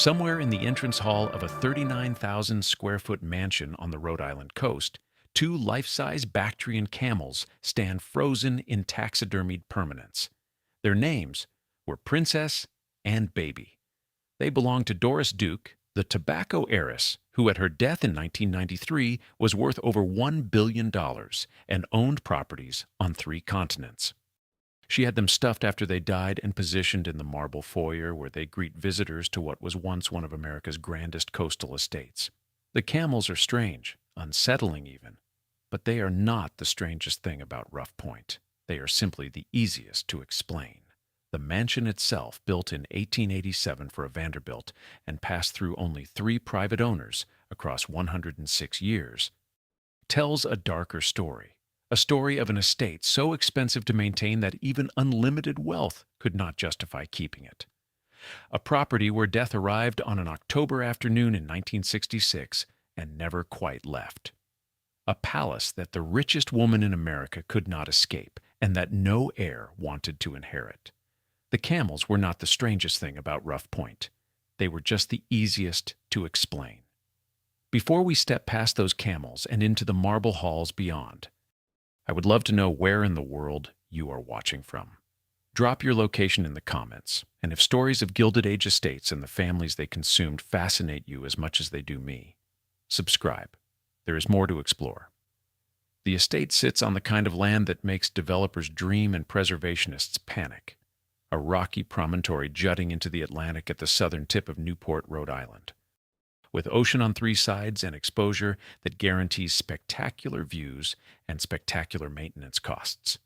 Somewhere in the entrance hall of a 39,000 square foot mansion on the Rhode Island coast, two life-size Bactrian camels stand frozen in taxidermied permanence. Their names were Princess and Baby. They belonged to Doris Duke, the tobacco heiress, who at her death in 1993 was worth over $1 billion and owned properties on 3 continents. She had them stuffed after they died and positioned in the marble foyer where they greet visitors to what was once one of America's grandest coastal estates. The camels are strange, unsettling even, but they are not the strangest thing about Rough Point. They are simply the easiest to explain. The mansion itself, built in 1887 for a Vanderbilt and passed through only 3 private owners across 106 years, tells a darker story. A story of an estate so expensive to maintain that even unlimited wealth could not justify keeping it. A property where death arrived on an October afternoon in 1966 and never quite left. A palace that the richest woman in America could not escape and that no heir wanted to inherit. The camels were not the strangest thing about Rough Point. They were just the easiest to explain. Before we step past those camels and into the marble halls beyond, I would love to know where in the world you are watching from. Drop your location in the comments, and if stories of Gilded Age estates and the families they consumed fascinate you as much as they do me, subscribe. There is more to explore. The estate sits on the kind of land that makes developers dream and preservationists panic. A rocky promontory jutting into the Atlantic at the southern tip of Newport, Rhode Island, with ocean on 3 sides and exposure that guarantees spectacular views and spectacular maintenance costs.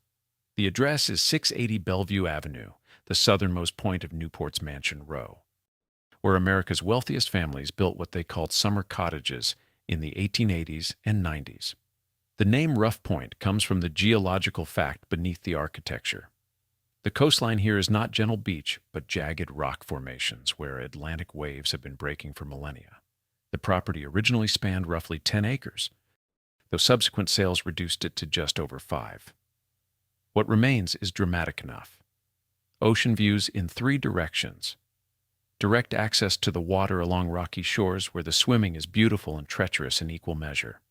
The address is 680 Bellevue Avenue, the southernmost point of Newport's Mansion Row, where America's wealthiest families built what they called summer cottages in the 1880s and 90s. The name Rough Point comes from the geological fact beneath the architecture. The coastline here is not gentle beach, but jagged rock formations where Atlantic waves have been breaking for millennia. The property originally spanned roughly 10 acres, though subsequent sales reduced it to just over 5. What remains is dramatic enough. Ocean views in 3 directions. Direct access to the water along rocky shores where the swimming is beautiful and treacherous in equal measure.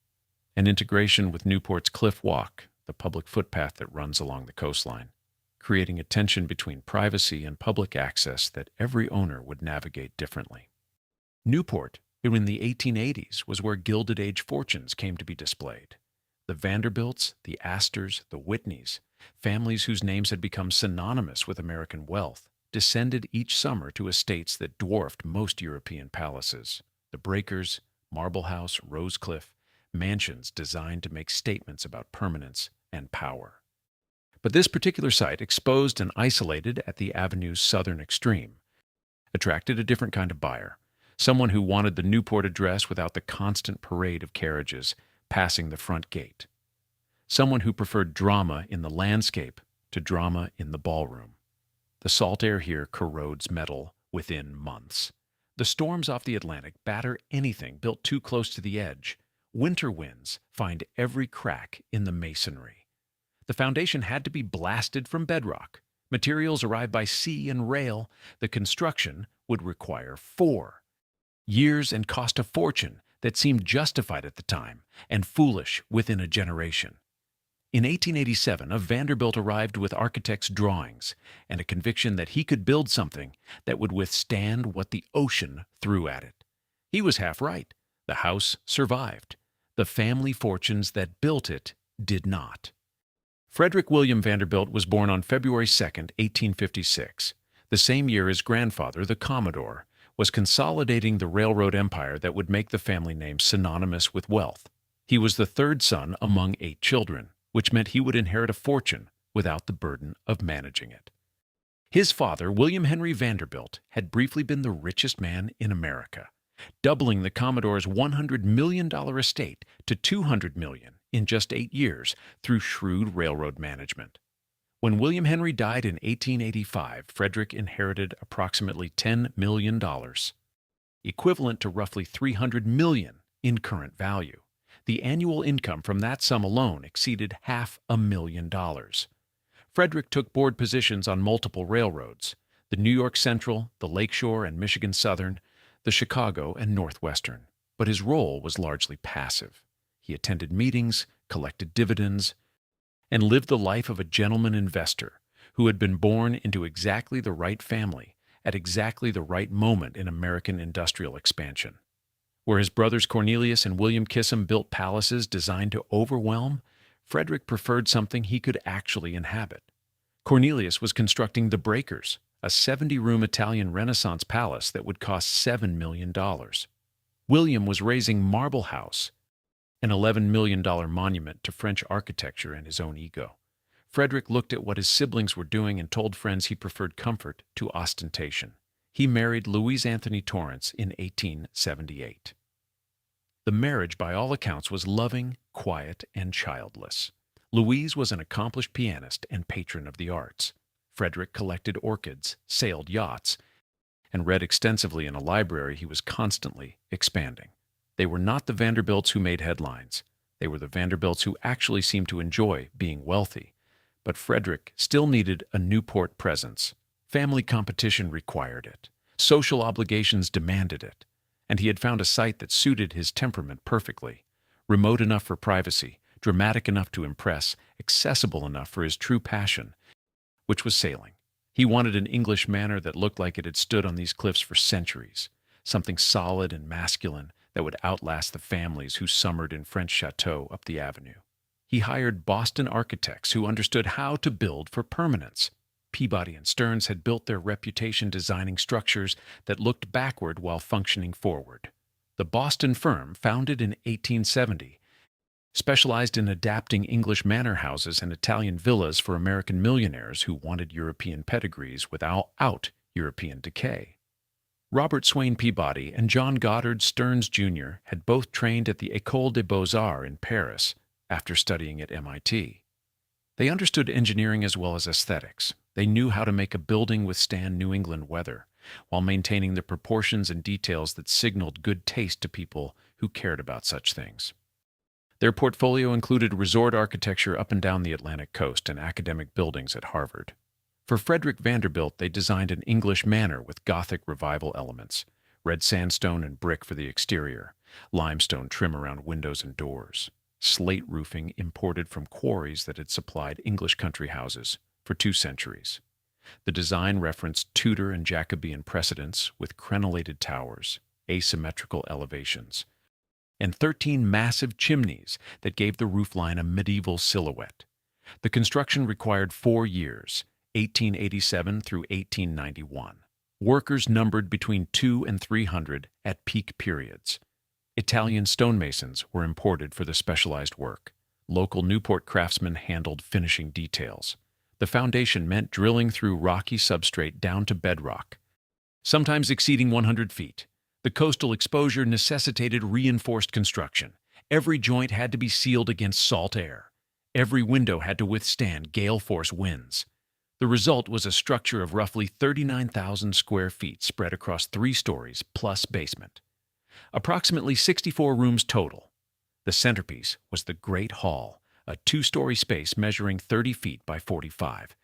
An integration with Newport's Cliff Walk, the public footpath that runs along the coastline, creating a tension between privacy and public access that every owner would navigate differently. Newport, in the 1880s, was where Gilded Age fortunes came to be displayed. The Vanderbilts, the Astors, the Whitneys, families whose names had become synonymous with American wealth, descended each summer to estates that dwarfed most European palaces. The Breakers, Marble House, Rosecliff, mansions designed to make statements about permanence and power. But this particular site, exposed and isolated at the avenue's southern extreme, attracted a different kind of buyer. Someone who wanted the Newport address without the constant parade of carriages passing the front gate. Someone who preferred drama in the landscape to drama in the ballroom. The salt air here corrodes metal within months. The storms off the Atlantic batter anything built too close to the edge. Winter winds find every crack in the masonry. The foundation had to be blasted from bedrock. Materials arrive by sea and rail. The construction would require 4 years and cost a fortune that seemed justified at the time and foolish within a generation. In 1887, a Vanderbilt arrived with architect's drawings and a conviction that he could build something that would withstand what the ocean threw at it. He was half right. The house survived. The family fortunes that built it did not. Frederick William Vanderbilt was born on February 2, 1856, the same year his grandfather, the Commodore, was consolidating the railroad empire that would make the family name synonymous with wealth. He was the 3rd son among 8 children, which meant he would inherit a fortune without the burden of managing it. His father, William Henry Vanderbilt, had briefly been the richest man in America, doubling the Commodore's $100 million estate to $200 million in just 8 years through shrewd railroad management. When William Henry died in 1885, Frederick inherited approximately $10 million, equivalent to roughly $300 million in current value. The annual income from that sum alone exceeded $500,000. Frederick took board positions on multiple railroads, the New York Central, the Lakeshore and Michigan Southern, the Chicago and Northwestern, but his role was largely passive. He attended meetings, collected dividends, and lived the life of a gentleman investor who had been born into exactly the right family at exactly the right moment in American industrial expansion. Where his brothers Cornelius and William Kissam built palaces designed to overwhelm, Frederick preferred something he could actually inhabit. Cornelius was constructing the Breakers, a 70-room Italian Renaissance palace that would cost $7 million. William was raising Marble House, an $11 million monument to French architecture and his own ego. Frederick looked at what his siblings were doing and told friends he preferred comfort to ostentation. He married Louise Anthony Torrance in 1878. The marriage, by all accounts, was loving, quiet, and childless. Louise was an accomplished pianist and patron of the arts. Frederick collected orchids, sailed yachts, and read extensively in a library he was constantly expanding. They were not the Vanderbilts who made headlines. They were the Vanderbilts who actually seemed to enjoy being wealthy. But Frederick still needed a Newport presence. Family competition required it. Social obligations demanded it. And he had found a site that suited his temperament perfectly. Remote enough for privacy, dramatic enough to impress, accessible enough for his true passion, which was sailing. He wanted an English manor that looked like it had stood on these cliffs for centuries, something solid and masculine that would outlast the families who summered in French chateaux up the avenue. He hired Boston architects who understood how to build for permanence. Peabody and Stearns had built their reputation designing structures that looked backward while functioning forward. The Boston firm, founded in 1870, specialized in adapting English manor houses and Italian villas for American millionaires who wanted European pedigrees without European decay. Robert Swain Peabody and John Goddard Stearns Jr. had both trained at the École des Beaux-Arts in Paris after studying at MIT. They understood engineering as well as aesthetics. They knew how to make a building withstand New England weather, while maintaining the proportions and details that signaled good taste to people who cared about such things. Their portfolio included resort architecture up and down the Atlantic coast and academic buildings at Harvard. For Frederick Vanderbilt, they designed an English manor with Gothic revival elements, red sandstone and brick for the exterior, limestone trim around windows and doors, slate roofing imported from quarries that had supplied English country houses for 2 centuries. The design referenced Tudor and Jacobean precedents with crenellated towers, asymmetrical elevations, and 13 massive chimneys that gave the roofline a medieval silhouette. The construction required 4 years, 1887 through 1891. Workers numbered between 200 and 300 at peak periods. Italian stonemasons were imported for the specialized work. Local Newport craftsmen handled finishing details. The foundation meant drilling through rocky substrate down to bedrock, sometimes exceeding 100 feet. The coastal exposure necessitated reinforced construction. Every joint had to be sealed against salt air. Every window had to withstand gale-force winds. The result was a structure of roughly 39,000 square feet spread across 3 stories plus basement. Approximately 64 rooms total. The centerpiece was the Great Hall, a 2-story space measuring 30 feet by 45,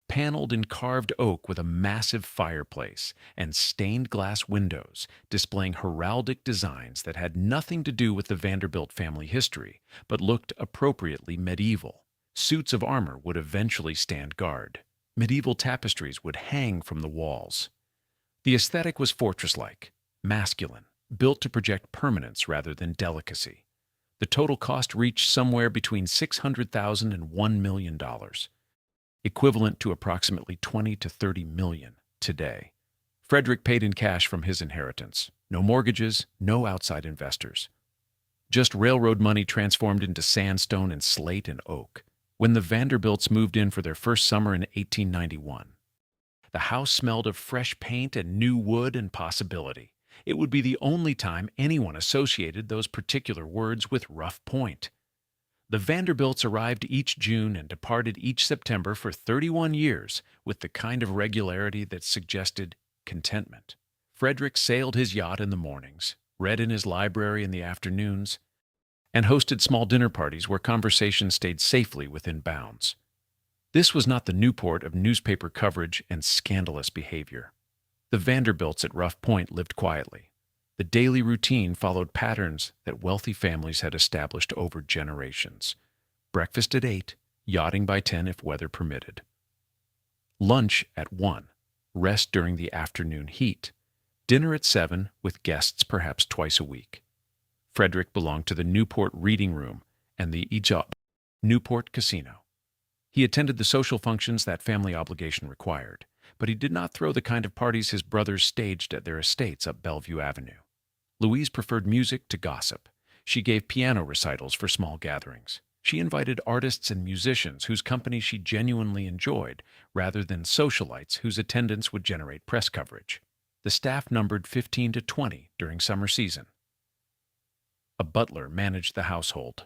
paneled in carved oak with a massive fireplace and stained glass windows displaying heraldic designs that had nothing to do with the Vanderbilt family history, but looked appropriately medieval. Suits of armor would eventually stand guard. Medieval tapestries would hang from the walls. The aesthetic was fortress-like, masculine, built to project permanence rather than delicacy. The total cost reached somewhere between $600,000 and $1 million, equivalent to approximately $20 to $30 million today. Frederick paid in cash from his inheritance. No mortgages, no outside investors. Just railroad money transformed into sandstone and slate and oak. When the Vanderbilts moved in for their first summer in 1891, the house smelled of fresh paint and new wood and possibility. It would be the only time anyone associated those particular words with Rough Point. The Vanderbilts arrived each June and departed each September for 31 years with the kind of regularity that suggested contentment. Frederick sailed his yacht in the mornings, read in his library in the afternoons, and hosted small dinner parties where conversation stayed safely within bounds. This was not the Newport of newspaper coverage and scandalous behavior. The Vanderbilts at Rough Point lived quietly. The daily routine followed patterns that wealthy families had established over generations. Breakfast at 8, yachting by 10 if weather permitted. Lunch at 1, rest during the afternoon heat. Dinner at 7, with guests perhaps twice a week. Frederick belonged to the Newport Reading Room and the Newport Casino. He attended the social functions that family obligation required, but he did not throw the kind of parties his brothers staged at their estates up Bellevue Avenue. Louise preferred music to gossip. She gave piano recitals for small gatherings. She invited artists and musicians whose company she genuinely enjoyed, rather than socialites whose attendance would generate press coverage. The staff numbered 15 to 20 during summer season. A butler managed the household.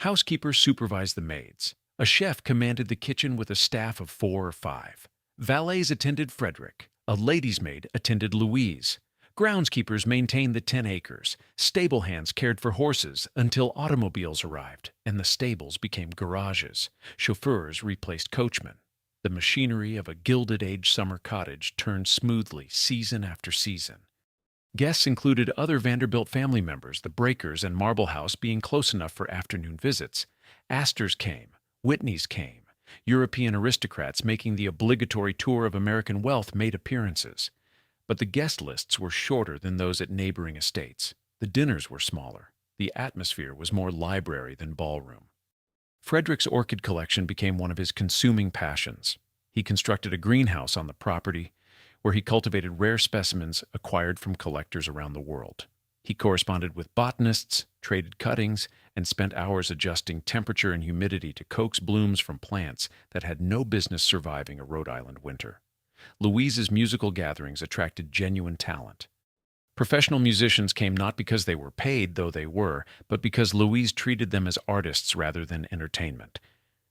Housekeepers supervised the maids. A chef commanded the kitchen with a staff of 4 or 5. Valets attended Frederick. A lady's maid attended Louise. Groundskeepers maintained the 10 acres. Stable hands cared for horses until automobiles arrived and the stables became garages. Chauffeurs replaced coachmen. The machinery of a Gilded Age summer cottage turned smoothly season after season. Guests included other Vanderbilt family members, the Breakers and Marble House being close enough for afternoon visits. Astors came. Whitneys came. European aristocrats making the obligatory tour of American wealth made appearances. But the guest lists were shorter than those at neighboring estates. The dinners were smaller. The atmosphere was more library than ballroom. Frederick's orchid collection became one of his consuming passions. He constructed a greenhouse on the property, where he cultivated rare specimens acquired from collectors around the world. He corresponded with botanists, traded cuttings, and spent hours adjusting temperature and humidity to coax blooms from plants that had no business surviving a Rhode Island winter. Louise's musical gatherings attracted genuine talent. Professional musicians came not because they were paid, though they were, but because Louise treated them as artists rather than entertainment.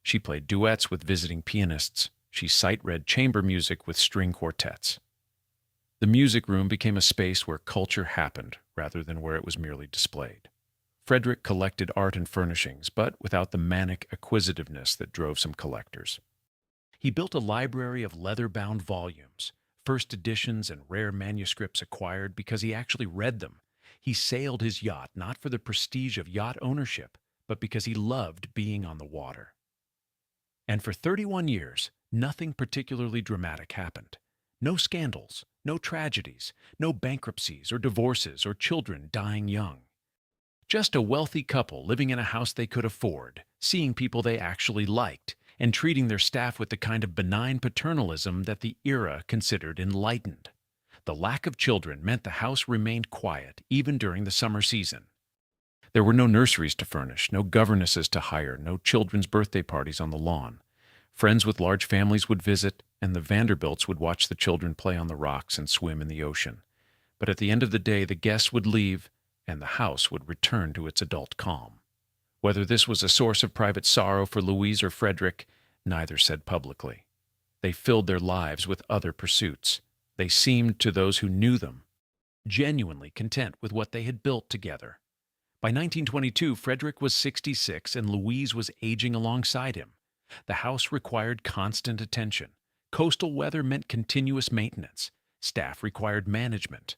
She played duets with visiting pianists. She sight-read chamber music with string quartets. The music room became a space where culture happened rather than where it was merely displayed. Frederick collected art and furnishings, but without the manic acquisitiveness that drove some collectors. He built a library of leather-bound volumes, first editions and rare manuscripts acquired because he actually read them. He sailed his yacht not for the prestige of yacht ownership, but because he loved being on the water. And for 31 years, nothing particularly dramatic happened. No scandals, no tragedies, no bankruptcies or divorces or children dying young. Just a wealthy couple living in a house they could afford, seeing people they actually liked, and treating their staff with the kind of benign paternalism that the era considered enlightened. The lack of children meant the house remained quiet even during the summer season. There were no nurseries to furnish, no governesses to hire, no children's birthday parties on the lawn. Friends with large families would visit, and the Vanderbilts would watch the children play on the rocks and swim in the ocean. But at the end of the day, the guests would leave, and the house would return to its adult calm. Whether this was a source of private sorrow for Louise or Frederick, neither said publicly. They filled their lives with other pursuits. They seemed, to those who knew them, genuinely content with what they had built together. By 1922, Frederick was 66 and Louise was aging alongside him. The house required constant attention. Coastal weather meant continuous maintenance. Staff required management.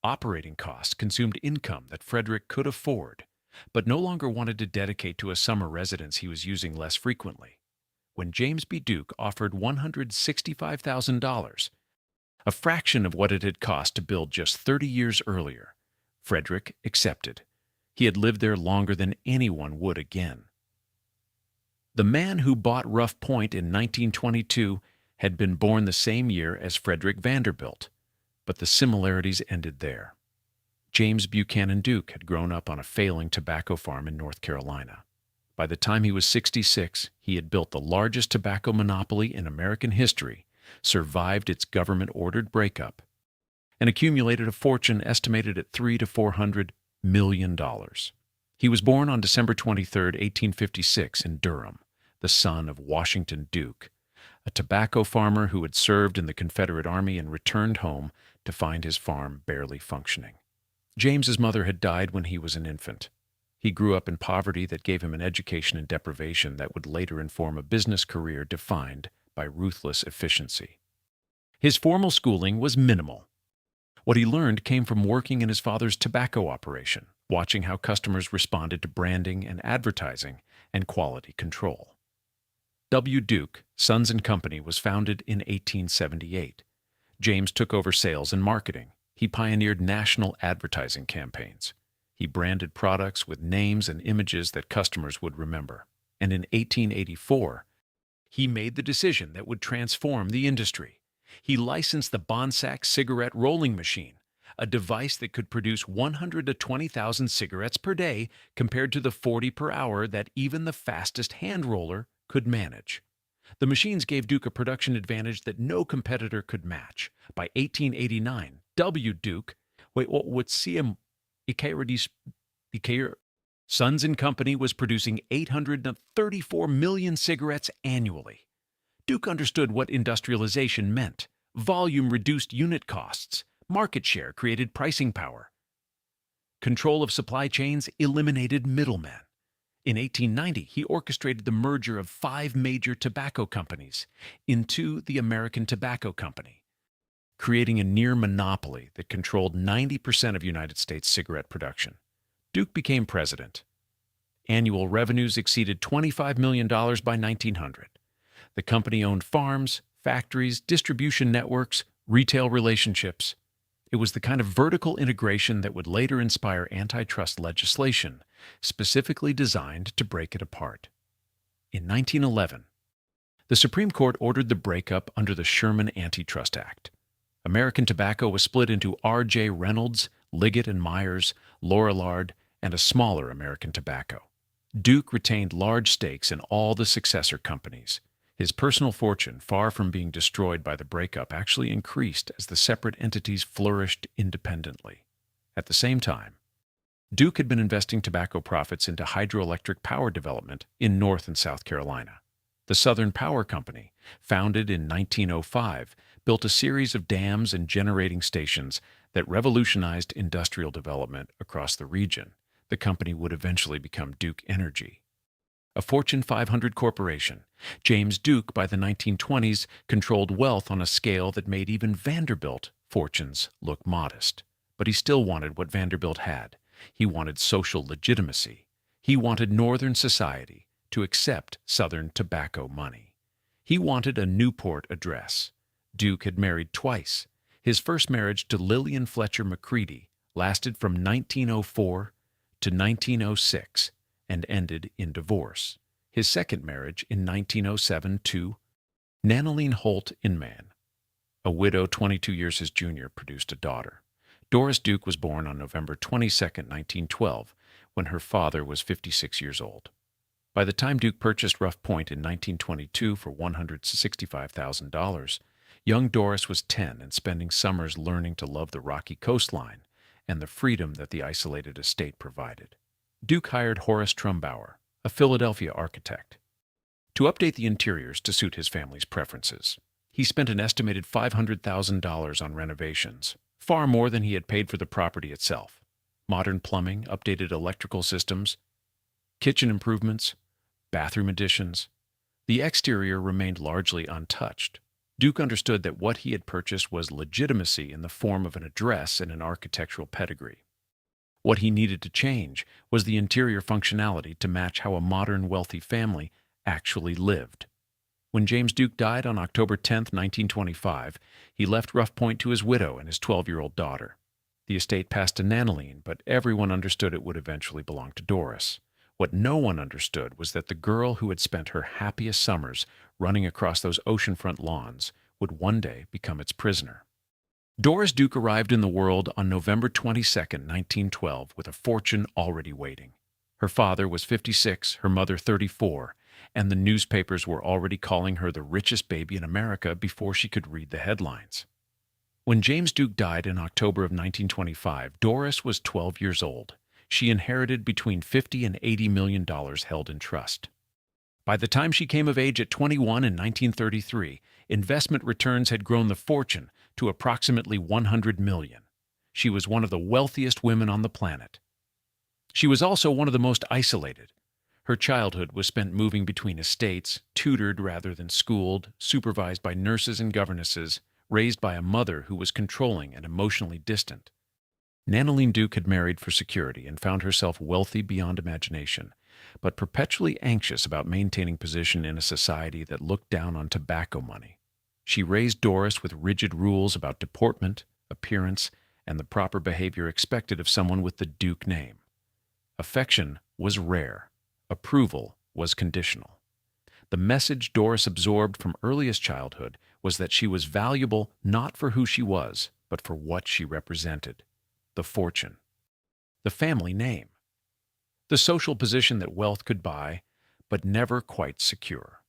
Operating costs consumed income that Frederick could afford, but no longer wanted to dedicate to a summer residence he was using less frequently. When James B. Duke offered $165,000, a fraction of what it had cost to build just 30 years earlier, Frederick accepted. He had lived there longer than anyone would again. The man who bought Rough Point in 1922 had been born the same year as Frederick Vanderbilt, but the similarities ended there. James Buchanan Duke had grown up on a failing tobacco farm in North Carolina. By the time he was 66, he had built the largest tobacco monopoly in American history, survived its government-ordered breakup, and accumulated a fortune estimated at $300 to $400 million. He was born on December 23, 1856, in Durham, the son of Washington Duke, a tobacco farmer who had served in the Confederate Army and returned home to find his farm barely functioning. James's mother had died when he was an infant. He grew up in poverty that gave him an education in deprivation that would later inform a business career defined by ruthless efficiency. His formal schooling was minimal. What he learned came from working in his father's tobacco operation, watching how customers responded to branding and advertising and quality control. W. Duke, Sons and Company was founded in 1878. James took over sales and marketing. He pioneered national advertising campaigns. He branded products with names and images that customers would remember. And in 1884, he made the decision that would transform the industry. He licensed the Bonsack cigarette rolling machine, a device that could produce 100 to 20,000 cigarettes per day compared to the 40 per hour that even the fastest hand roller could manage. The machines gave Duke a production advantage that no competitor could match. By 1889, W. Duke, Sons and Company was producing 834 million cigarettes annually. Duke understood what industrialization meant. Volume reduced unit costs. Market share created pricing power. Control of supply chains eliminated middlemen. In 1890, he orchestrated the merger of 5 major tobacco companies into the American Tobacco Company, creating a near monopoly that controlled 90% of United States cigarette production. Duke became president. Annual revenues exceeded $25 million by 1900. The company owned farms, factories, distribution networks, retail relationships. It was the kind of vertical integration that would later inspire antitrust legislation, specifically designed to break it apart. In 1911, the Supreme Court ordered the breakup under the Sherman Antitrust Act. American Tobacco was split into R.J. Reynolds, Liggett and Myers, Lorillard, and a smaller American Tobacco. Duke retained large stakes in all the successor companies. His personal fortune, far from being destroyed by the breakup, actually increased as the separate entities flourished independently. At the same time, Duke had been investing tobacco profits into hydroelectric power development in North and South Carolina. The Southern Power Company, founded in 1905, built a series of dams and generating stations that revolutionized industrial development across the region. The company would eventually become Duke Energy. A Fortune 500 corporation, James Duke by the 1920s controlled wealth on a scale that made even Vanderbilt fortunes look modest. But he still wanted what Vanderbilt had. He wanted social legitimacy. He wanted Northern society to accept Southern tobacco money. He wanted a Newport address. Duke had married twice. His first marriage to Lillian Fletcher McCready lasted from 1904 to 1906 and ended in divorce. His second marriage in 1907 to Nanaline Holt Inman, a widow 22 years his junior, produced a daughter. Doris Duke was born on November 22, 1912, when her father was 56 years old. By the time Duke purchased Rough Point in 1922 for $165,000, young Doris was 10 and spending summers learning to love the rocky coastline and the freedom that the isolated estate provided. Duke hired Horace Trumbauer, a Philadelphia architect, to update the interiors to suit his family's preferences. He spent an estimated $500,000 on renovations, far more than he had paid for the property itself. Modern plumbing, updated electrical systems, kitchen improvements, bathroom additions. The exterior remained largely untouched. Duke understood that what he had purchased was legitimacy in the form of an address and an architectural pedigree. What he needed to change was the interior functionality to match how a modern wealthy family actually lived. When James Duke died on October 10, 1925, he left Rough Point to his widow and his 12-year-old daughter. The estate passed to Nanaline, but everyone understood it would eventually belong to Doris. What no one understood was that the girl who had spent her happiest summers running across those oceanfront lawns would one day become its prisoner. Doris Duke arrived in the world on November 22, 1912, with a fortune already waiting. Her father was 56, her mother 34, and the newspapers were already calling her the richest baby in America before she could read the headlines. When James Duke died in October of 1925, Doris was 12 years old. She inherited between $50 and $80 million held in trust. By the time she came of age at 21 in 1933, investment returns had grown the fortune to approximately $100 million. She was one of the wealthiest women on the planet. She was also one of the most isolated. Her childhood was spent moving between estates, tutored rather than schooled, supervised by nurses and governesses, raised by a mother who was controlling and emotionally distant. Nanoline Duke had married for security and found herself wealthy beyond imagination, but perpetually anxious about maintaining position in a society that looked down on tobacco money. She raised Doris with rigid rules about deportment, appearance, and the proper behavior expected of someone with the Duke name. Affection was rare. Approval was conditional. The message Doris absorbed from earliest childhood was that she was valuable not for who she was, but for what she represented: the fortune, the family name, the social position that wealth could buy, but never quite secure.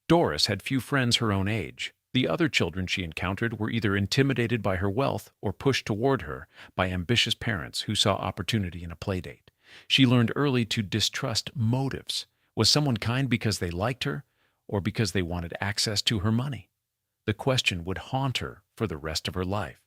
Doris had few friends her own age. The other children she encountered were either intimidated by her wealth or pushed toward her by ambitious parents who saw opportunity in a playdate. She learned early to distrust motives. Was someone kind because they liked her, or because they wanted access to her money? The question would haunt her for the rest of her life.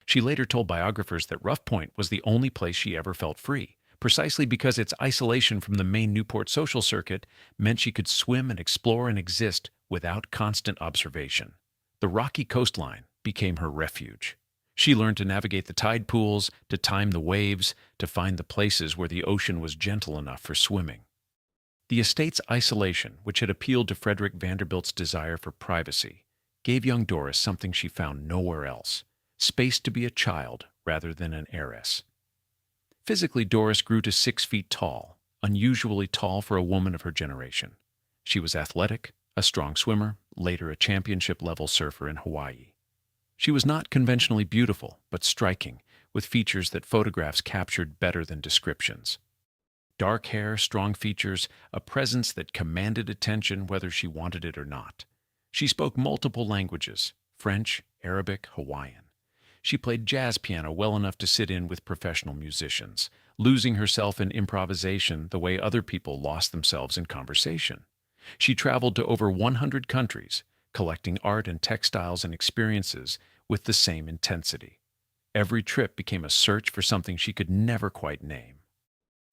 She later told biographers that Rough Point was the only place she ever felt free, precisely because its isolation from the main Newport social circuit meant she could swim and explore and exist without constant observation. The rocky coastline became her refuge. She learned to navigate the tide pools, to time the waves, to find the places where the ocean was gentle enough for swimming. The estate's isolation, which had appealed to Frederick Vanderbilt's desire for privacy, gave young Doris something she found nowhere else: space to be a child rather than an heiress. Physically, Doris grew to 6 feet tall, unusually tall for a woman of her generation. She was athletic, a strong swimmer, later a championship-level surfer in Hawaii. She was not conventionally beautiful, but striking, with features that photographs captured better than descriptions. Dark hair, strong features, a presence that commanded attention whether she wanted it or not. She spoke multiple languages: French, Arabic, Hawaiian. She played jazz piano well enough to sit in with professional musicians, losing herself in improvisation the way other people lost themselves in conversation. She traveled to over 100 countries, collecting art and textiles and experiences with the same intensity. Every trip became a search for something she could never quite name.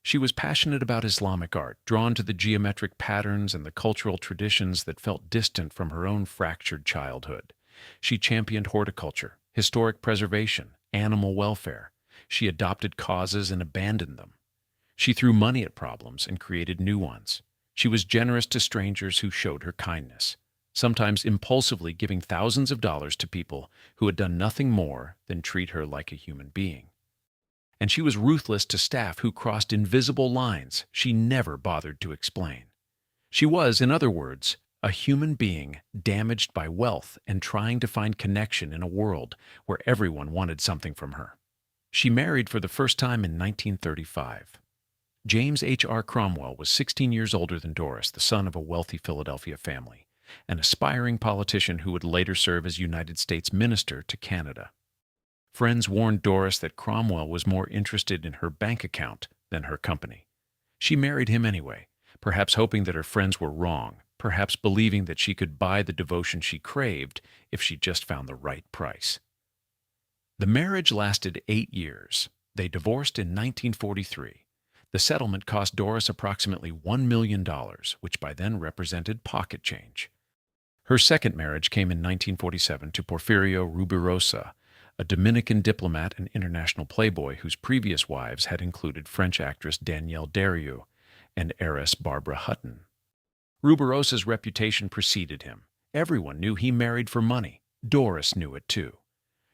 She was passionate about Islamic art, drawn to the geometric patterns and the cultural traditions that felt distant from her own fractured childhood. She championed horticulture, historic preservation, animal welfare. She adopted causes and abandoned them. She threw money at problems and created new ones. She was generous to strangers who showed her kindness, sometimes impulsively giving thousands of dollars to people who had done nothing more than treat her like a human being. And she was ruthless to staff who crossed invisible lines she never bothered to explain. She was, in other words, a human being damaged by wealth and trying to find connection in a world where everyone wanted something from her. She married for the first time in 1935. James H.R. Cromwell was 16 years older than Doris, the son of a wealthy Philadelphia family, an aspiring politician who would later serve as United States Minister to Canada. Friends warned Doris that Cromwell was more interested in her bank account than her company. She married him anyway, perhaps hoping that her friends were wrong, perhaps believing that she could buy the devotion she craved if she just found the right price. The marriage lasted 8 years. They divorced in 1943. The settlement cost Doris approximately $1 million, which by then represented pocket change. Her second marriage came in 1947 to Porfirio Rubirosa, a Dominican diplomat and international playboy whose previous wives had included French actress Danielle Darrieux and heiress Barbara Hutton. Rubirosa's reputation preceded him. Everyone knew he married for money. Doris knew it too.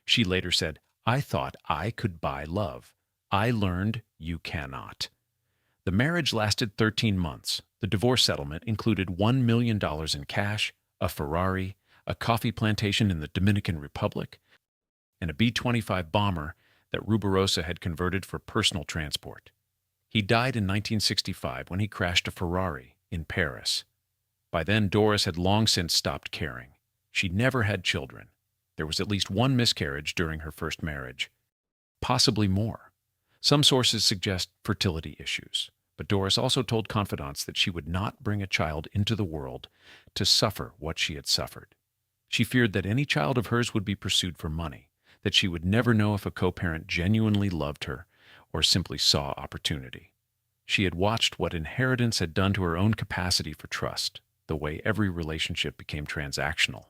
She later said, "I thought I could buy love. I learned you cannot." The marriage lasted 13 months. The divorce settlement included $1 million in cash, a Ferrari, a coffee plantation in the Dominican Republic, and a B-25 bomber that Rubirosa had converted for personal transport. He died in 1965 when he crashed a Ferrari in Paris. By then, Doris had long since stopped caring. She never had children. There was at least one miscarriage during her first marriage, possibly more. Some sources suggest fertility issues, but Doris also told confidants that she would not bring a child into the world to suffer what she had suffered. She feared that any child of hers would be pursued for money, that she would never know if a co-parent genuinely loved her or simply saw opportunity. She had watched what inheritance had done to her own capacity for trust, the way every relationship became transactional.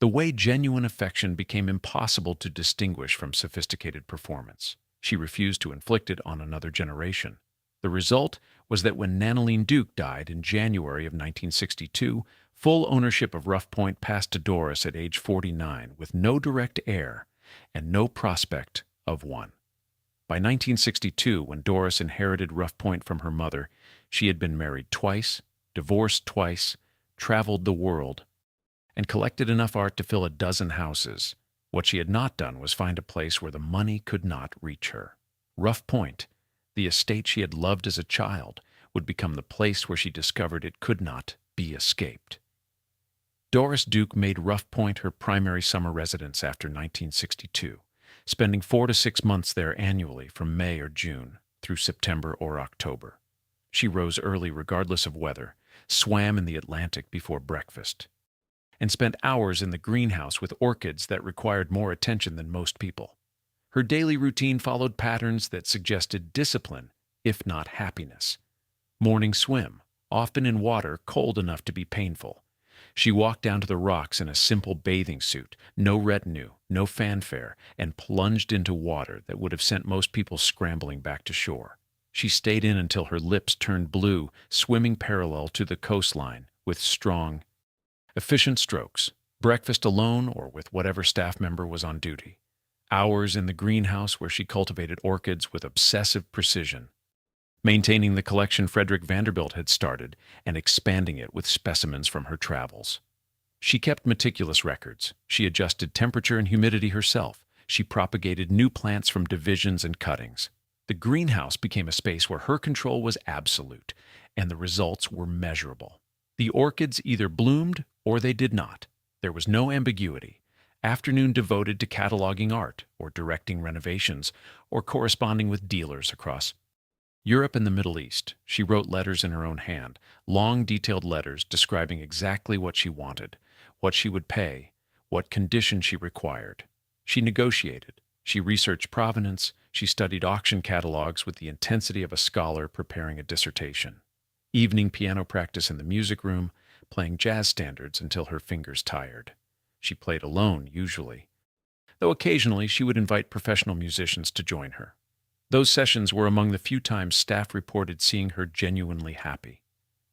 The way genuine affection became impossible to distinguish from sophisticated performance. She refused to inflict it on another generation. The result was that when Nanoline Duke died in January of 1962, full ownership of Rough Point passed to Doris at age 49 with no direct heir and no prospect of one. By 1962, when Doris inherited Rough Point from her mother, she had been married twice, divorced twice, traveled the world, and collected enough art to fill a dozen houses. What she had not done was find a place where the money could not reach her. Rough Point, the estate she had loved as a child, would become the place where she discovered it could not be escaped. Doris Duke made Rough Point her primary summer residence after 1962, spending 4 to 6 months there annually from May or June through September or October. She rose early regardless of weather, swam in the Atlantic before breakfast, and spent hours in the greenhouse with orchids that required more attention than most people. Her daily routine followed patterns that suggested discipline, if not happiness. Morning swim, often in water cold enough to be painful. She walked down to the rocks in a simple bathing suit, no retinue, no fanfare, and plunged into water that would have sent most people scrambling back to shore. She stayed in until her lips turned blue, swimming parallel to the coastline with strong, efficient strokes, breakfast alone or with whatever staff member was on duty. Hours in the greenhouse where she cultivated orchids with obsessive precision, maintaining the collection Frederick Vanderbilt had started and expanding it with specimens from her travels. She kept meticulous records. She adjusted temperature and humidity herself. She propagated new plants from divisions and cuttings. The greenhouse became a space where her control was absolute, and the results were measurable. The orchids either bloomed or they did not. There was no ambiguity. Afternoon devoted to cataloging art, or directing renovations, or corresponding with dealers across Europe and the Middle East. She wrote letters in her own hand, long detailed letters describing exactly what she wanted, what she would pay, what conditions she required. She negotiated. She researched provenance. She studied auction catalogs with the intensity of a scholar preparing a dissertation. Evening piano practice in the music room, playing jazz standards until her fingers tired. She played alone, usually, though occasionally she would invite professional musicians to join her. Those sessions were among the few times staff reported seeing her genuinely happy.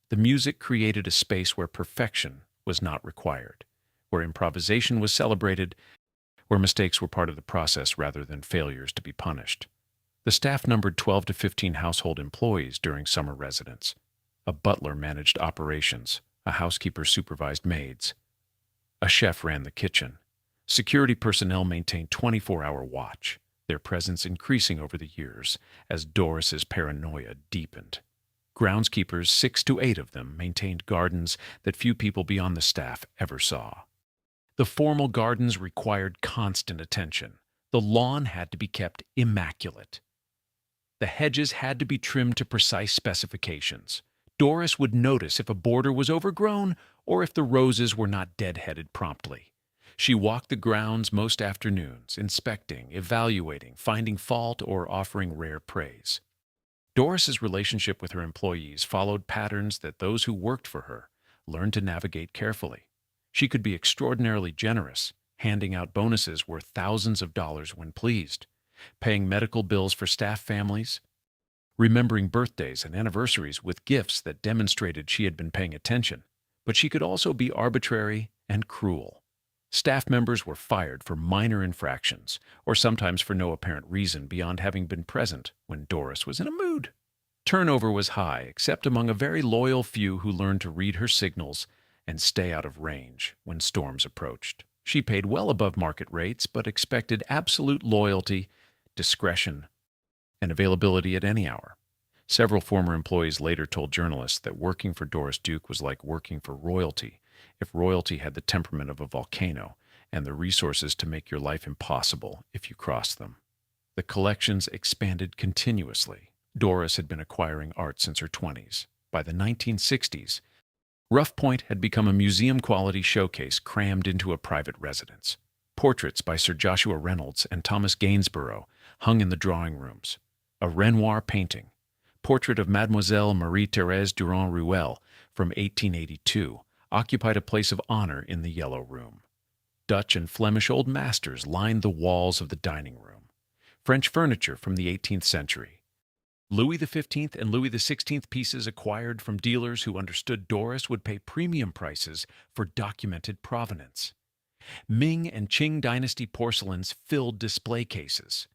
The music created a space where perfection was not required, where improvisation was celebrated, where mistakes were part of the process rather than failures to be punished. The staff numbered 12 to 15 household employees during summer residence. A butler managed operations, a housekeeper supervised maids. A chef ran the kitchen. Security personnel maintained 24-hour watch, their presence increasing over the years as Doris's paranoia deepened. Groundskeepers, 6 to 8 of them, maintained gardens that few people beyond the staff ever saw. The formal gardens required constant attention. The lawn had to be kept immaculate. The hedges had to be trimmed to precise specifications. Doris would notice if a border was overgrown or if the roses were not dead-headed promptly. She walked the grounds most afternoons, inspecting, evaluating, finding fault, or offering rare praise. Doris's relationship with her employees followed patterns that those who worked for her learned to navigate carefully. She could be extraordinarily generous, handing out bonuses worth thousands of dollars when pleased, paying medical bills for staff families, remembering birthdays and anniversaries with gifts that demonstrated she had been paying attention. But she could also be arbitrary and cruel. Staff members were fired for minor infractions, or sometimes for no apparent reason beyond having been present when Doris was in a mood. Turnover was high, except among a very loyal few who learned to read her signals and stay out of range when storms approached. She paid well above market rates, but expected absolute loyalty, discretion, and availability at any hour. Several former employees later told journalists that working for Doris Duke was like working for royalty, if royalty had the temperament of a volcano and the resources to make your life impossible if you crossed them. The collections expanded continuously. Doris had been acquiring art since her 20s. By the 1960s, Rough Point had become a museum-quality showcase crammed into a private residence. Portraits by Sir Joshua Reynolds and Thomas Gainsborough hung in the drawing rooms. A Renoir painting, portrait of Mademoiselle Marie-Thérèse Durand-Ruel from 1882, occupied a place of honor in the Yellow Room. Dutch and Flemish old masters lined the walls of the dining room. French furniture from the 18th century. Louis XV and Louis XVI pieces acquired from dealers who understood Doris would pay premium prices for documented provenance. Ming and Qing dynasty porcelains filled display cases.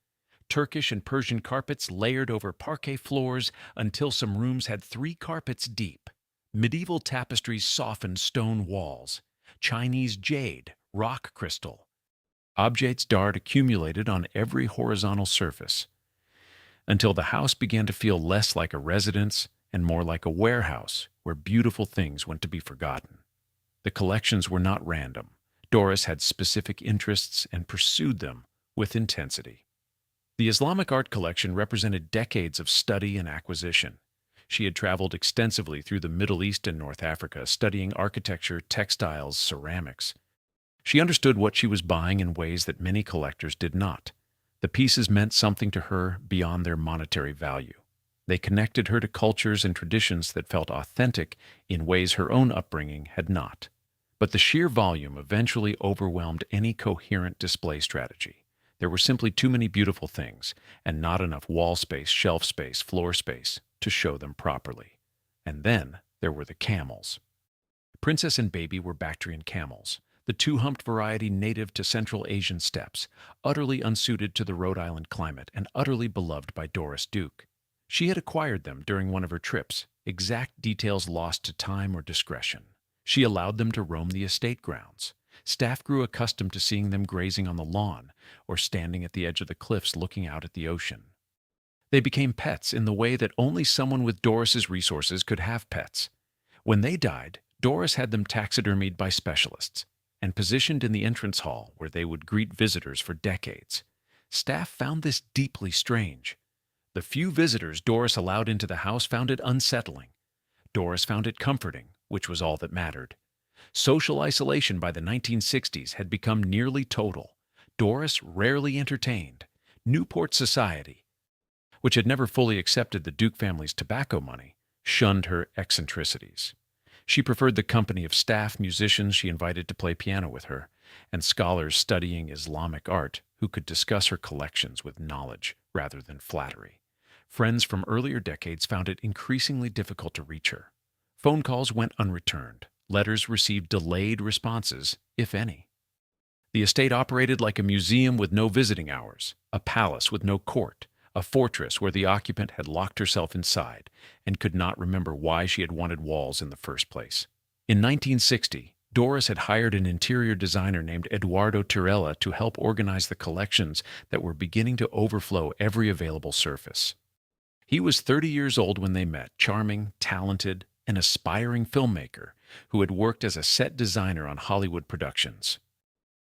Turkish and Persian carpets layered over parquet floors until some rooms had 3 carpets deep. Medieval tapestries softened stone walls. Chinese jade, rock crystal. Objects d'art accumulated on every horizontal surface, until the house began to feel less like a residence and more like a warehouse where beautiful things went to be forgotten. The collections were not random. Doris had specific interests and pursued them with intensity. The Islamic art collection represented decades of study and acquisition. She had traveled extensively through the Middle East and North Africa, studying architecture, textiles, ceramics. She understood what she was buying in ways that many collectors did not. The pieces meant something to her beyond their monetary value. They connected her to cultures and traditions that felt authentic in ways her own upbringing had not. But the sheer volume eventually overwhelmed any coherent display strategy. There were simply too many beautiful things, and not enough wall space, shelf space, floor space to show them properly. And then there were the camels. Princess and baby were Bactrian camels, the 2-humped variety native to Central Asian steppes, utterly unsuited to the Rhode Island climate and utterly beloved by Doris Duke. She had acquired them during one of her trips, exact details lost to time or discretion. She allowed them to roam the estate grounds. Staff grew accustomed to seeing them grazing on the lawn or standing at the edge of the cliffs looking out at the ocean. They became pets in the way that only someone with Doris's resources could have pets. When they died, Doris had them taxidermied by specialists and positioned in the entrance hall where they would greet visitors for decades. Staff found this deeply strange. The few visitors Doris allowed into the house found it unsettling. Doris found it comforting, which was all that mattered. Social isolation by the 1960s had become nearly total. Doris rarely entertained. Newport society, which had never fully accepted the Duke family's tobacco money, shunned her eccentricities. She preferred the company of staff musicians she invited to play piano with her, and scholars studying Islamic art who could discuss her collections with knowledge rather than flattery. Friends from earlier decades found it increasingly difficult to reach her. Phone calls went unreturned. Letters received delayed responses, if any. The estate operated like a museum with no visiting hours, a palace with no court, a fortress where the occupant had locked herself inside and could not remember why she had wanted walls in the first place. In 1960, Doris had hired an interior designer named Eduardo Tirella to help organize the collections that were beginning to overflow every available surface. He was 30 years old when they met, charming, talented, an aspiring filmmaker who had worked as a set designer on Hollywood productions.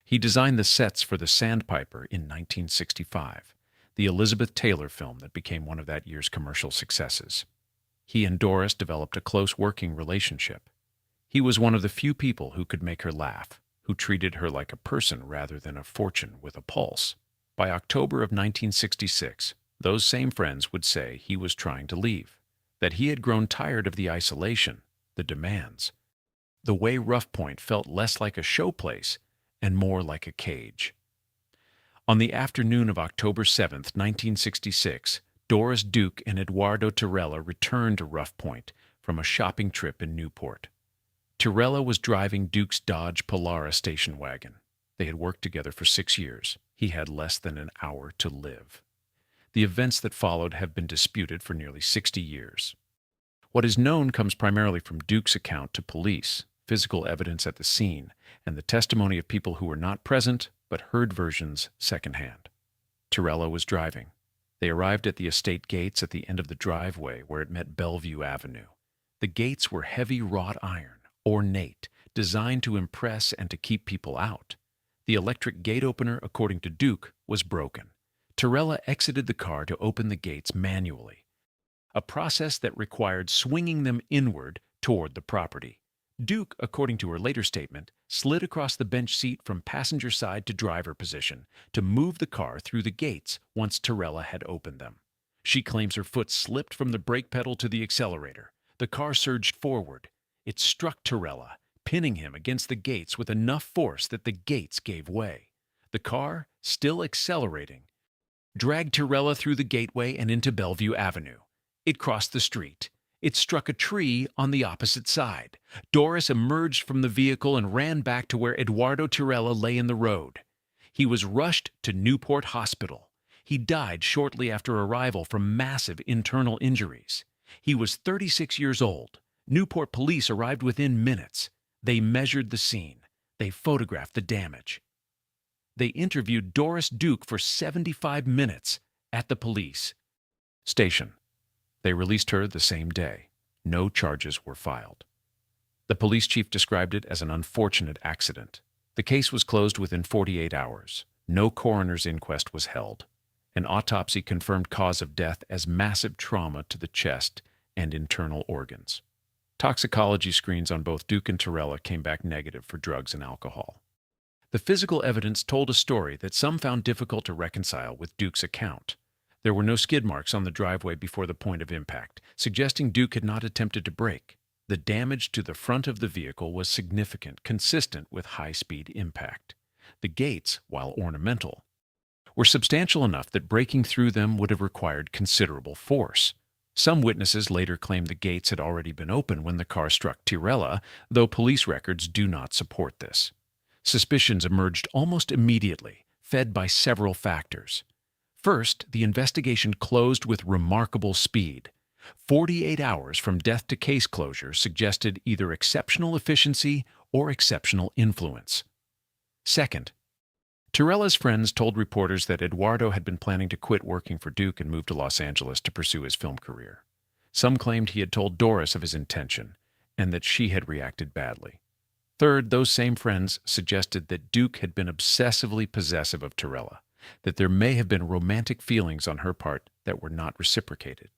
He designed the sets for The Sandpiper in 1965, the Elizabeth Taylor film that became one of that year's commercial successes. He and Doris developed a close working relationship. He was one of the few people who could make her laugh, who treated her like a person rather than a fortune with a pulse. By October of 1966, those same friends would say he was trying to leave, that he had grown tired of the isolation, the demands. The way Rough Point felt less like a showplace and more like a cage. On the afternoon of October 7, 1966, Doris Duke and Eduardo Tirella returned to Rough Point from a shopping trip in Newport. Tirella was driving Duke's Dodge Polara station wagon. They had worked together for 6 years. He had less than an hour to live. The events that followed have been disputed for nearly 60 years. What is known comes primarily from Duke's account to police, physical evidence at the scene, and the testimony of people who were not present but heard versions secondhand. Tirella was driving. They arrived at the estate gates at the end of the driveway where it met Bellevue Avenue. The gates were heavy wrought iron, ornate, designed to impress and to keep people out. The electric gate opener, according to Duke, was broken. Tirella exited the car to open the gates manually, a process that required swinging them inward toward the property. Duke, according to her later statement, slid across the bench seat from passenger side to driver position to move the car through the gates once Tirella had opened them. She claims her foot slipped from the brake pedal to the accelerator. The car surged forward. It struck Tirella, pinning him against the gates with enough force that the gates gave way. The car, still accelerating, dragged Tirella through the gateway and into Bellevue Avenue. It crossed the street. It struck a tree on the opposite side. Doris emerged from the vehicle and ran back to where Eduardo Tirella lay in the road. He was rushed to Newport Hospital. He died shortly after arrival from massive internal injuries. He was 36 years old. Newport police arrived within minutes. They measured the scene. They photographed the damage. They interviewed Doris Duke for 75 minutes at the police station. They released her the same day. No charges were filed. The police chief described it as an unfortunate accident. The case was closed within 48 hours. No coroner's inquest was held. An autopsy confirmed cause of death as massive trauma to the chest and internal organs. Toxicology screens on both Duke and Tirella came back negative for drugs and alcohol. The physical evidence told a story that some found difficult to reconcile with Duke's account. There were no skid marks on the driveway before the point of impact, suggesting Duke had not attempted to brake. The damage to the front of the vehicle was significant, consistent with high-speed impact. The gates, while ornamental, were substantial enough that breaking through them would have required considerable force. Some witnesses later claimed the gates had already been open when the car struck Tirella, though police records do not support this. Suspicions emerged almost immediately, fed by several factors. First, the investigation closed with remarkable speed. 48 hours from death to case closure suggested either exceptional efficiency or exceptional influence. Second, Tirella's friends told reporters that Eduardo had been planning to quit working for Duke and move to Los Angeles to pursue his film career. Some claimed he had told Doris of his intention, and that she had reacted badly. Third, those same friends suggested that Duke had been obsessively possessive of Tirella, that there may have been romantic feelings on her part that were not reciprocated.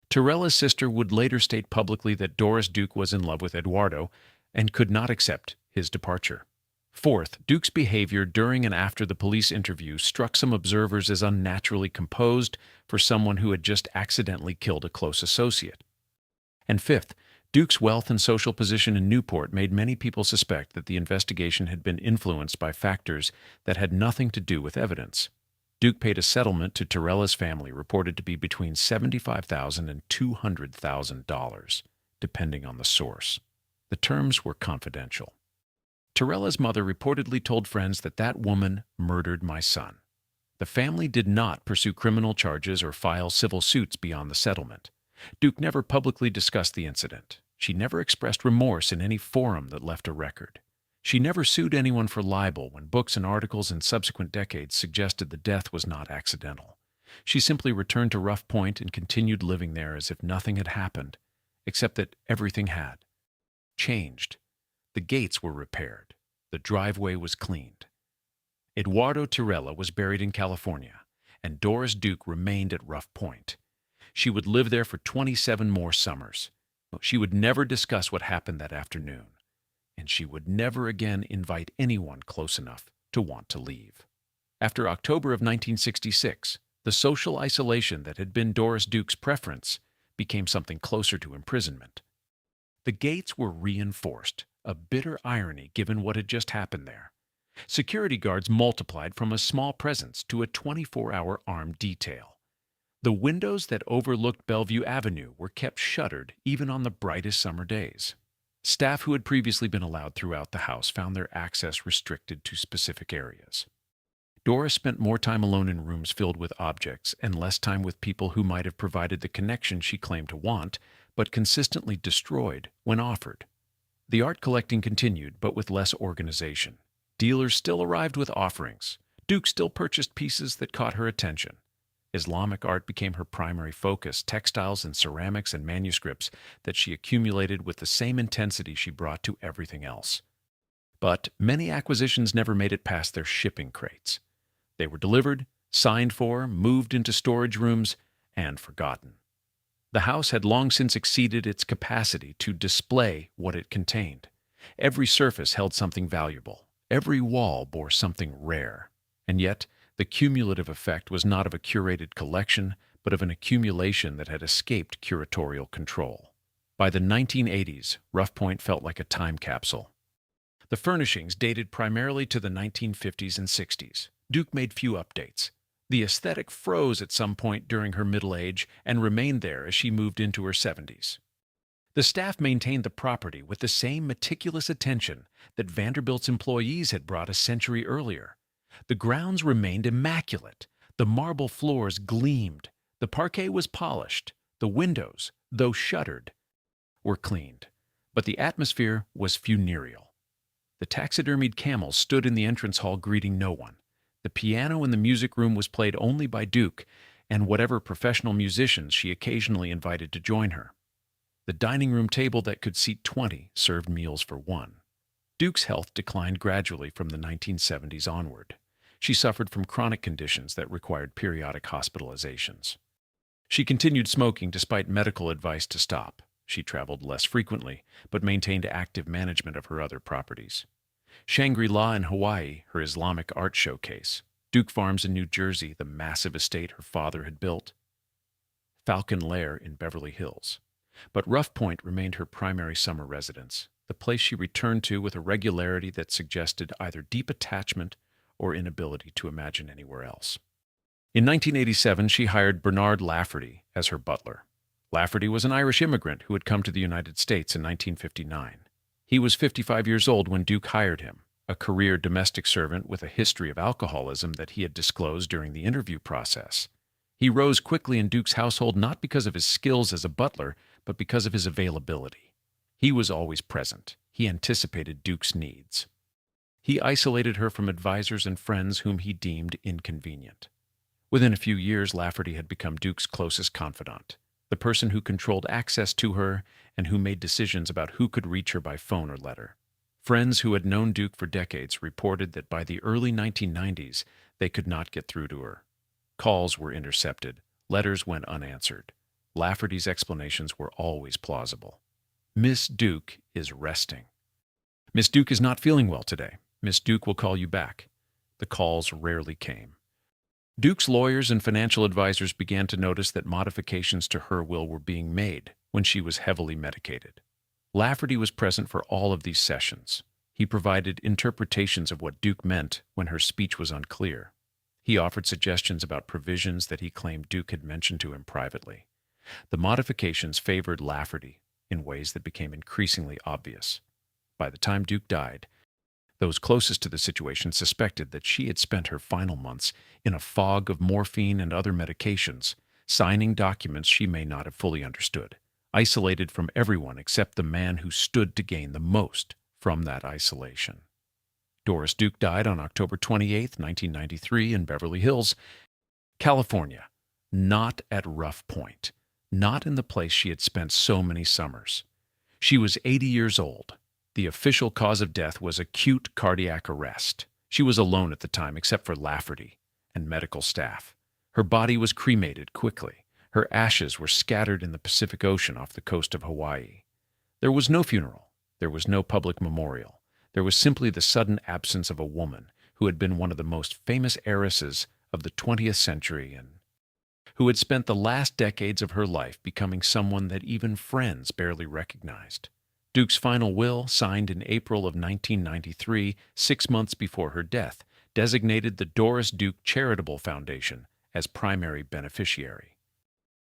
Tirella's sister would later state publicly that Doris Duke was in love with Eduardo and could not accept his departure. Fourth, Duke's behavior during and after the police interview struck some observers as unnaturally composed for someone who had just accidentally killed a close associate. And fifth, Duke's wealth and social position in Newport made many people suspect that the investigation had been influenced by factors that had nothing to do with evidence. Duke paid a settlement to Tirella's family reported to be between $75,000 and $200,000, depending on the source. The terms were confidential. Tirella's mother reportedly told friends that that woman murdered my son. The family did not pursue criminal charges or file civil suits beyond the settlement. Duke never publicly discussed the incident. She never expressed remorse in any forum that left a record. She never sued anyone for libel when books and articles in subsequent decades suggested the death was not accidental. She simply returned to Rough Point and continued living there as if nothing had happened, except that everything had changed. The gates were repaired. The driveway was cleaned. Eduardo Tirella was buried in California, and Doris Duke remained at Rough Point. She would live there for 27 more summers. She would never discuss what happened that afternoon, and she would never again invite anyone close enough to want to leave. After October of 1966, the social isolation that had been Doris Duke's preference became something closer to imprisonment. The gates were reinforced, a bitter irony given what had just happened there. Security guards multiplied from a small presence to a 24-hour armed detail. The windows that overlooked Bellevue Avenue were kept shuttered even on the brightest summer days. Staff who had previously been allowed throughout the house found their access restricted to specific areas. Doris spent more time alone in rooms filled with objects and less time with people who might have provided the connection she claimed to want, but consistently destroyed when offered. The art collecting continued, but with less organization. Dealers still arrived with offerings. Duke still purchased pieces that caught her attention. Islamic art became her primary focus, textiles and ceramics and manuscripts that she accumulated with the same intensity she brought to everything else. But many acquisitions never made it past their shipping crates. They were delivered, signed for, moved into storage rooms, and forgotten. The house had long since exceeded its capacity to display what it contained. Every surface held something valuable. Every wall bore something rare. And yet, the cumulative effect was not of a curated collection, but of an accumulation that had escaped curatorial control. By the 1980s, Rough Point felt like a time capsule. The furnishings dated primarily to the 1950s and 60s. Duke made few updates. The aesthetic froze at some point during her middle age and remained there as she moved into her 70s. The staff maintained the property with the same meticulous attention that Vanderbilt's employees had brought a century earlier. The grounds remained immaculate. The marble floors gleamed. The parquet was polished. The windows, though shuttered, were cleaned. But the atmosphere was funereal. The taxidermied camels stood in the entrance hall greeting no one. The piano in the music room was played only by Duke and whatever professional musicians she occasionally invited to join her. The dining room table that could seat 20 served meals for one. Duke's health declined gradually from the 1970s onward. She suffered from chronic conditions that required periodic hospitalizations. She continued smoking despite medical advice to stop. She traveled less frequently, but maintained active management of her other properties. Shangri-La in Hawaii, her Islamic art showcase. Duke Farms in New Jersey, the massive estate her father had built. Falcon Lair in Beverly Hills. But Rough Point remained her primary summer residence, the place she returned to with a regularity that suggested either deep attachment or inability to imagine anywhere else. In 1987, she hired Bernard Lafferty as her butler. Lafferty was an Irish immigrant who had come to the United States in 1959. He was 55 years old when Duke hired him, a career domestic servant with a history of alcoholism that he had disclosed during the interview process. He rose quickly in Duke's household not because of his skills as a butler, but because of his availability. He was always present. He anticipated Duke's needs. He isolated her from advisors and friends whom he deemed inconvenient. Within a few years, Lafferty had become Duke's closest confidant, the person who controlled access to her and who made decisions about who could reach her by phone or letter. Friends who had known Duke for decades reported that by the early 1990s, they could not get through to her. Calls were intercepted. Letters went unanswered. Lafferty's explanations were always plausible. Miss Duke is resting. Miss Duke is not feeling well today. Miss Duke will call you back. The calls rarely came. Duke's lawyers and financial advisors began to notice that modifications to her will were being made when she was heavily medicated. Lafferty was present for all of these sessions. He provided interpretations of what Duke meant when her speech was unclear. He offered suggestions about provisions that he claimed Duke had mentioned to him privately. The modifications favored Lafferty in ways that became increasingly obvious. By the time Duke died, those closest to the situation suspected that she had spent her final months in a fog of morphine and other medications, signing documents she may not have fully understood, isolated from everyone except the man who stood to gain the most from that isolation. Doris Duke died on October 28, 1993, in Beverly Hills, California, not at Rough Point, not in the place she had spent so many summers. She was 80 years old. The official cause of death was acute cardiac arrest. She was alone at the time except for Lafferty and medical staff. Her body was cremated quickly. Her ashes were scattered in the Pacific Ocean off the coast of Hawaii. There was no funeral. There was no public memorial. There was simply the sudden absence of a woman who had been one of the most famous heiresses of the 20th century and who had spent the last decades of her life becoming someone that even friends barely recognized. Duke's final will, signed in April of 1993, 6 months before her death, designated the Doris Duke Charitable Foundation as primary beneficiary.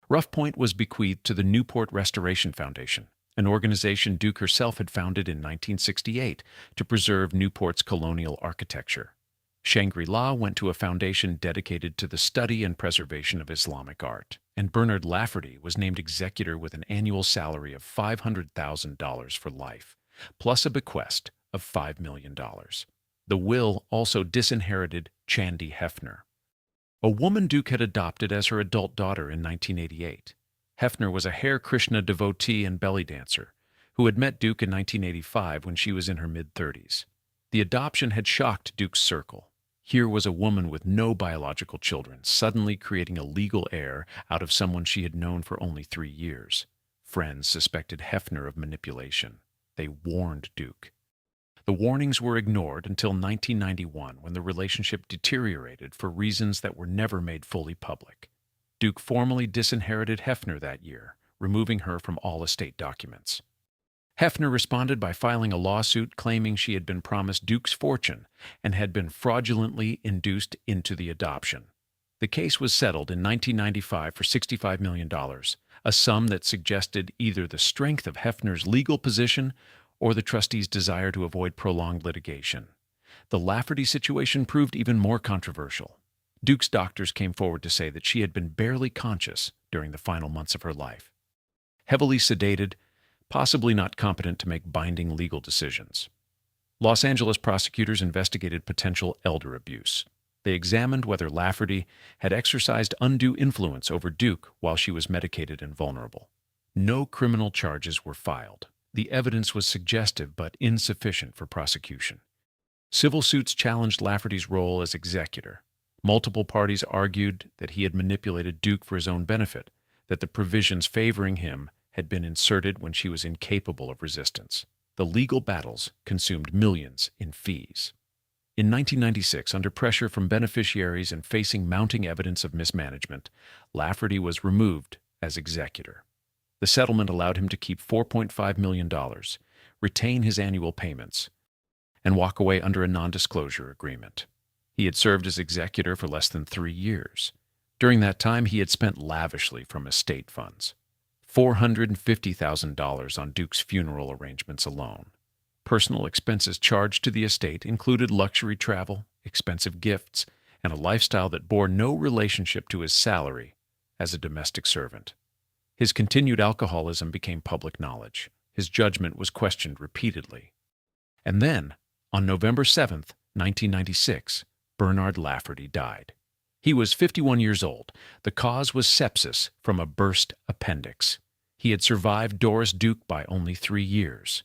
Rough Point was bequeathed to the Newport Restoration Foundation, an organization Duke herself had founded in 1968 to preserve Newport's colonial architecture. Shangri-La went to a foundation dedicated to the study and preservation of Islamic art, and Bernard Lafferty was named executor with an annual salary of $500,000 for life, plus a bequest of $5 million. The will also disinherited Chandi Hefner, a woman Duke had adopted as her adult daughter in 1988. Hefner was a Hare Krishna devotee and belly dancer who had met Duke in 1985 when she was in her mid-30s. The adoption had shocked Duke's circle. Here was a woman with no biological children suddenly creating a legal heir out of someone she had known for only 3 years. Friends suspected Hefner of manipulation. They warned Duke. The warnings were ignored until 1991 when the relationship deteriorated for reasons that were never made fully public. Duke formally disinherited Hefner that year, removing her from all estate documents. Hefner responded by filing a lawsuit claiming she had been promised Duke's fortune and had been fraudulently induced into the adoption. The case was settled in 1995 for $65 million, a sum that suggested either the strength of Hefner's legal position or the trustees' desire to avoid prolonged litigation. The Lafferty situation proved even more controversial. Duke's doctors came forward to say that she had been barely conscious during the final months of her life. Heavily sedated, possibly not competent to make binding legal decisions. Los Angeles prosecutors investigated potential elder abuse. They examined whether Lafferty had exercised undue influence over Duke while she was medicated and vulnerable. No criminal charges were filed. The evidence was suggestive but insufficient for prosecution. Civil suits challenged Lafferty's role as executor. Multiple parties argued that he had manipulated Duke for his own benefit, that the provisions favoring him had been inserted when she was incapable of resistance. The legal battles consumed millions in fees. In 1996, under pressure from beneficiaries and facing mounting evidence of mismanagement, Lafferty was removed as executor. The settlement allowed him to keep $4.5 million, retain his annual payments, and walk away under a non-disclosure agreement. He had served as executor for less than 3 years. During that time, he had spent lavishly from estate funds. $450,000 on Duke's funeral arrangements alone. Personal expenses charged to the estate included luxury travel, expensive gifts, and a lifestyle that bore no relationship to his salary as a domestic servant. His continued alcoholism became public knowledge. His judgment was questioned repeatedly. And then, on November 7, 1996, Bernard Lafferty died. He was 51 years old. The cause was sepsis from a burst appendix. He had survived Doris Duke by only 3 years.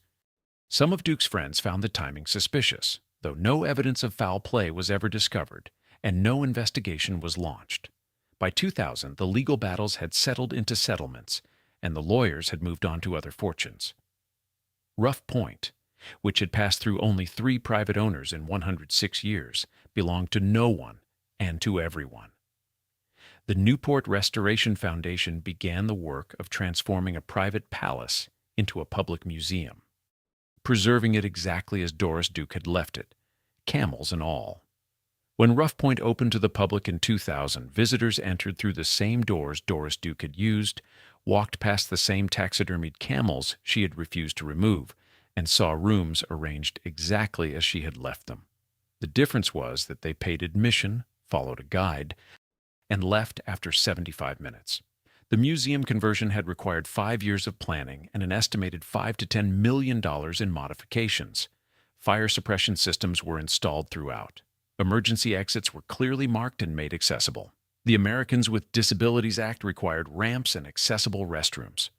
Some of Duke's friends found the timing suspicious, though no evidence of foul play was ever discovered, and no investigation was launched. By 2000, the legal battles had settled into settlements, and the lawyers had moved on to other fortunes. Rough Point, which had passed through only 3 private owners in 106 years, belonged to no one and to everyone. The Newport Restoration Foundation began the work of transforming a private palace into a public museum, preserving it exactly as Doris Duke had left it, camels and all. When Rough Point opened to the public in 2000, visitors entered through the same doors Doris Duke had used, walked past the same taxidermied camels she had refused to remove, and saw rooms arranged exactly as she had left them. The difference was that they paid admission, followed a guide, and left after 75 minutes. The museum conversion had required 5 years of planning and an estimated $5 to $10 million in modifications. Fire suppression systems were installed throughout. Emergency exits were clearly marked and made accessible. The Americans with Disabilities Act required ramps and accessible restrooms,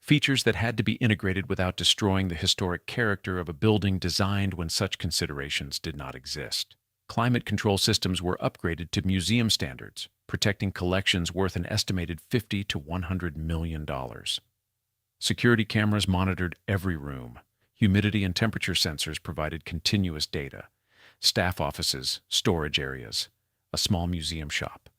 features that had to be integrated without destroying the historic character of a building designed when such considerations did not exist. Climate control systems were upgraded to museum standards, protecting collections worth an estimated $50 to $100 million. Security cameras monitored every room. Humidity and temperature sensors provided continuous data. Staff offices, storage areas, a small museum shop.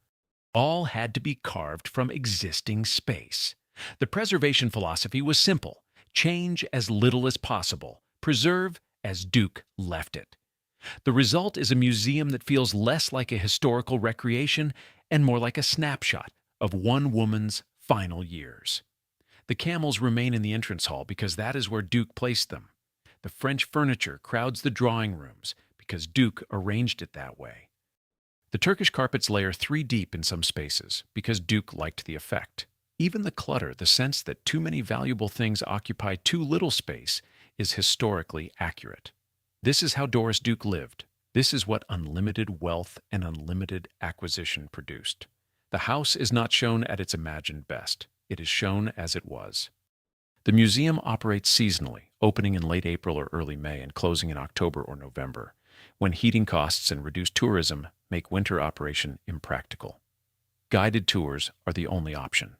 All had to be carved from existing space. The preservation philosophy was simple: change as little as possible, preserve as Duke left it. The result is a museum that feels less like a historical recreation and more like a snapshot of one woman's final years. The camels remain in the entrance hall because that is where Duke placed them. The French furniture crowds the drawing rooms because Duke arranged it that way. The Turkish carpets layer 3 deep in some spaces because Duke liked the effect. Even the clutter, the sense that too many valuable things occupy too little space, is historically accurate. This is how Doris Duke lived. This is what unlimited wealth and unlimited acquisition produced. The house is not shown at its imagined best. It is shown as it was. The museum operates seasonally, opening in late April or early May and closing in October or November, when heating costs and reduced tourism make winter operation impractical. Guided tours are the only option.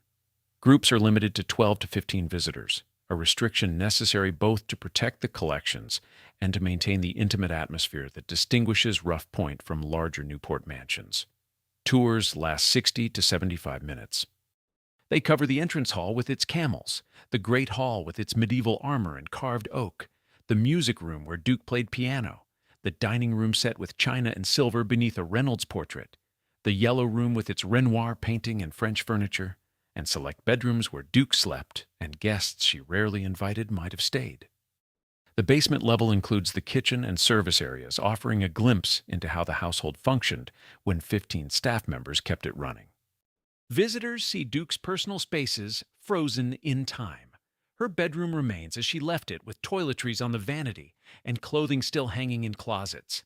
Groups are limited to 12 to 15 visitors, a restriction necessary both to protect the collections and to maintain the intimate atmosphere that distinguishes Rough Point from larger Newport mansions. Tours last 60 to 75 minutes. They cover the entrance hall with its camels, the great hall with its medieval armor and carved oak, the music room where Duke played piano, the dining room set with china and silver beneath a Reynolds portrait, the yellow room with its Renoir painting and French furniture, and select bedrooms where Duke slept and guests she rarely invited might have stayed. The basement level includes the kitchen and service areas, offering a glimpse into how the household functioned when 15 staff members kept it running. Visitors see Duke's personal spaces frozen in time. Her bedroom remains as she left it, with toiletries on the vanity and clothing still hanging in closets.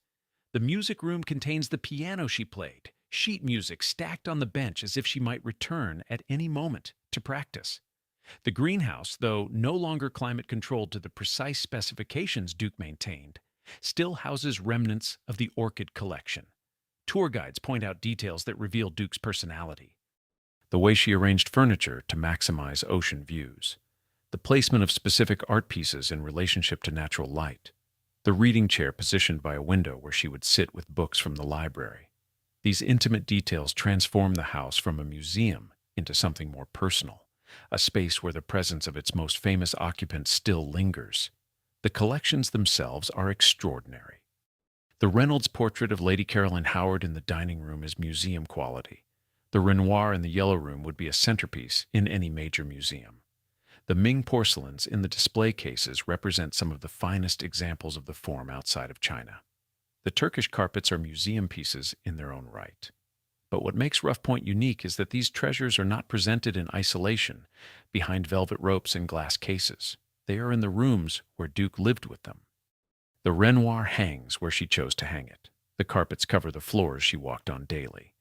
The music room contains the piano she played, sheet music stacked on the bench as if she might return at any moment to practice. The greenhouse, though no longer climate-controlled to the precise specifications Duke maintained, still houses remnants of the orchid collection. Tour guides point out details that reveal Duke's personality. The way she arranged furniture to maximize ocean views, the placement of specific art pieces in relationship to natural light, the reading chair positioned by a window where she would sit with books from the library. These intimate details transform the house from a museum into something more personal, a space where the presence of its most famous occupant still lingers. The collections themselves are extraordinary. The Reynolds portrait of Lady Caroline Howard in the dining room is museum quality. The Renoir in the yellow room would be a centerpiece in any major museum. The Ming porcelains in the display cases represent some of the finest examples of the form outside of China. The Turkish carpets are museum pieces in their own right. But what makes Rough Point unique is that these treasures are not presented in isolation, behind velvet ropes and glass cases. They are in the rooms where Duke lived with them. The Renoir hangs where she chose to hang it. The carpets cover the floors she walked on daily.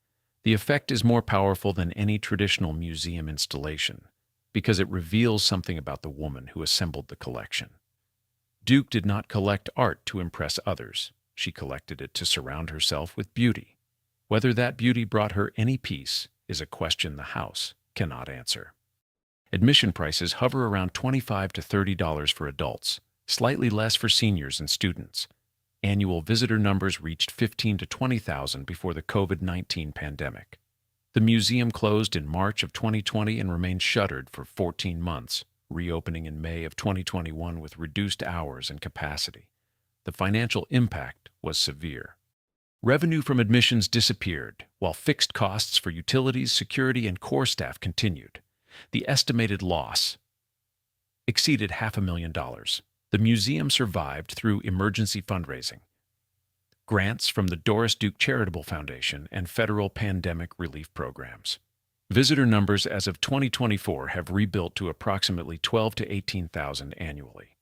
The effect is more powerful than any traditional museum installation, because it reveals something about the woman who assembled the collection. Duke did not collect art to impress others. She collected it to surround herself with beauty. Whether that beauty brought her any peace is a question the house cannot answer. Admission prices hover around $25 to $30 for adults, slightly less for seniors and students. Annual visitor numbers reached 15,000 to 20,000 before the COVID-19 pandemic. The museum closed in March of 2020 and remained shuttered for 14 months, reopening in May of 2021 with reduced hours and capacity. The financial impact was severe. Revenue from admissions disappeared, while fixed costs for utilities, security, and core staff continued. The estimated loss exceeded $500,000. The museum survived through emergency fundraising, grants from the Doris Duke Charitable Foundation, and federal pandemic relief programs. Visitor numbers as of 2024 have rebuilt to approximately 12,000 to 18,000 annually.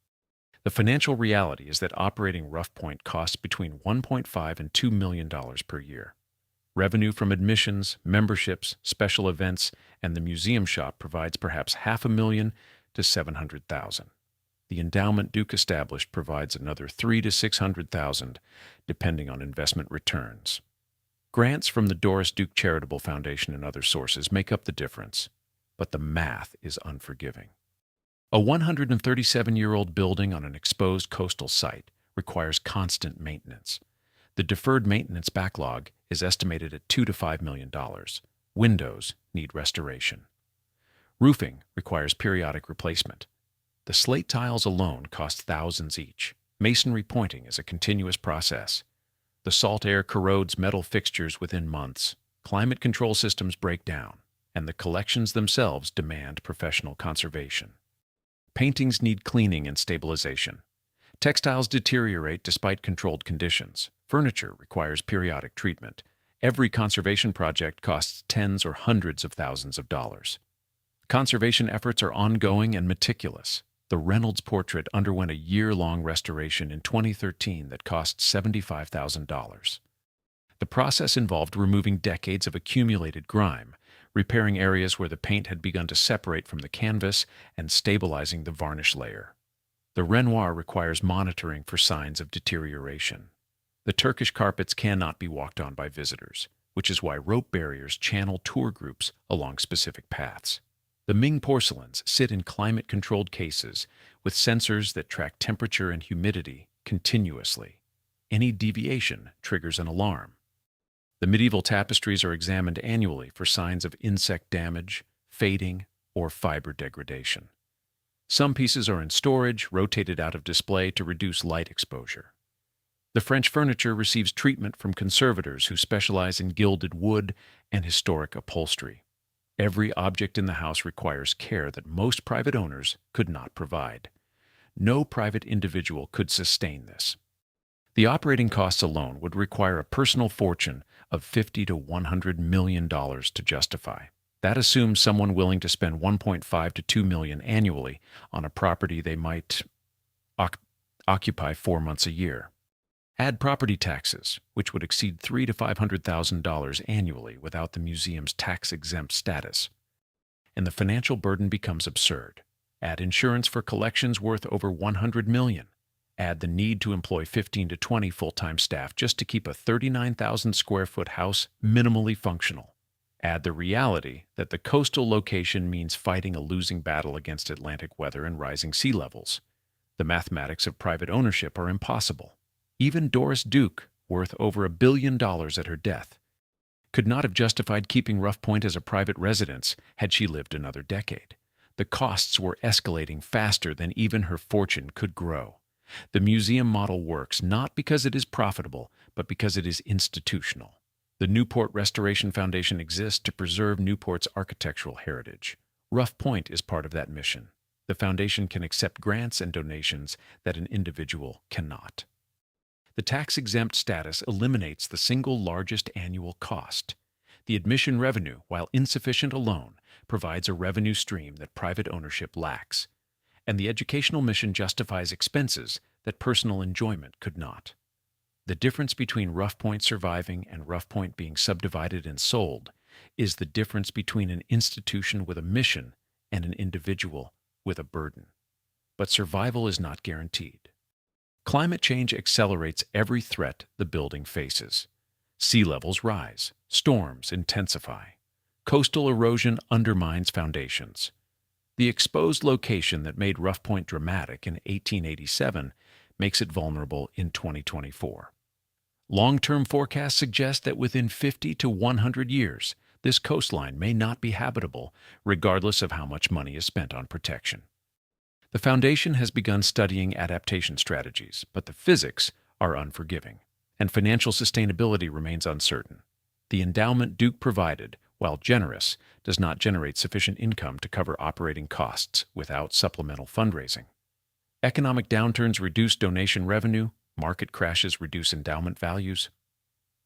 The financial reality is that operating Rough Point costs between $1.5 and $2 million per year. Revenue from admissions, memberships, special events, and the museum shop provides perhaps $500,000 to $700,000. The endowment Duke established provides another $300,000 to $600,000, depending on investment returns. Grants from the Doris Duke Charitable Foundation and other sources make up the difference, but the math is unforgiving. A 137-year-old building on an exposed coastal site requires constant maintenance. The deferred maintenance backlog is estimated at $2 to $5 million. Windows need restoration. Roofing requires periodic replacement. The slate tiles alone cost thousands each. Masonry pointing is a continuous process. The salt air corrodes metal fixtures within months. Climate control systems break down, and the collections themselves demand professional conservation. Paintings need cleaning and stabilization. Textiles deteriorate despite controlled conditions. Furniture requires periodic treatment. Every conservation project costs tens or hundreds of thousands of dollars. Conservation efforts are ongoing and meticulous. The Reynolds portrait underwent a year-long restoration in 2013 that cost $75,000. The process involved removing decades of accumulated grime, repairing areas where the paint had begun to separate from the canvas, and stabilizing the varnish layer. The Renoir requires monitoring for signs of deterioration. The Turkish carpets cannot be walked on by visitors, which is why rope barriers channel tour groups along specific paths. The Ming porcelains sit in climate-controlled cases with sensors that track temperature and humidity continuously. Any deviation triggers an alarm. The medieval tapestries are examined annually for signs of insect damage, fading, or fiber degradation. Some pieces are in storage, rotated out of display to reduce light exposure. The French furniture receives treatment from conservators who specialize in gilded wood and historic upholstery. Every object in the house requires care that most private owners could not provide. No private individual could sustain this. The operating costs alone would require a personal fortune of $50 to $100 million to justify. That assumes someone willing to spend $1.5 to $2 million annually on a property they might occupy 4 months a year. Add property taxes, which would exceed $300,000 to $500,000 annually without the museum's tax-exempt status, and the financial burden becomes absurd. Add insurance for collections worth over $100 million. Add the need to employ 15 to 20 full-time staff just to keep a 39,000 square foot house minimally functional. Add the reality that the coastal location means fighting a losing battle against Atlantic weather and rising sea levels. The mathematics of private ownership are impossible. Even Doris Duke, worth over $1 billion at her death, could not have justified keeping Rough Point as a private residence had she lived another decade. The costs were escalating faster than even her fortune could grow. The museum model works not because it is profitable, but because it is institutional. The Newport Restoration Foundation exists to preserve Newport's architectural heritage. Rough Point is part of that mission. The foundation can accept grants and donations that an individual cannot. The tax-exempt status eliminates the single largest annual cost. The admission revenue, while insufficient alone, provides a revenue stream that private ownership lacks. And the educational mission justifies expenses that personal enjoyment could not. The difference between Rough Point surviving and Rough Point being subdivided and sold is the difference between an institution with a mission and an individual with a burden. But survival is not guaranteed. Climate change accelerates every threat the building faces. Sea levels rise, storms intensify. Coastal erosion undermines foundations. The exposed location that made Rough Point dramatic in 1887 makes it vulnerable in 2024. Long-term forecasts suggest that within 50 to 100 years, this coastline may not be habitable, regardless of how much money is spent on protection. The Foundation has begun studying adaptation strategies, but the physics are unforgiving, and financial sustainability remains uncertain. The endowment Duke provided, while generous, does not generate sufficient income to cover operating costs without supplemental fundraising. Economic downturns reduce donation revenue, market crashes reduce endowment values.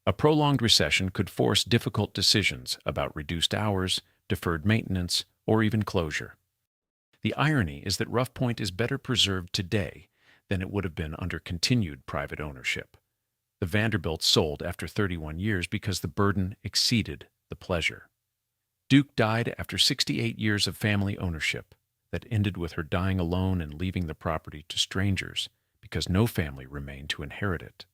A prolonged recession could force difficult decisions about reduced hours, deferred maintenance, or even closure. The irony is that Rough Point is better preserved today than it would have been under continued private ownership. The Vanderbilts sold after 31 years because the burden exceeded the pleasure. Duke died after 68 years of family ownership that ended with her dying alone and leaving the property to strangers because no family remained to inherit it.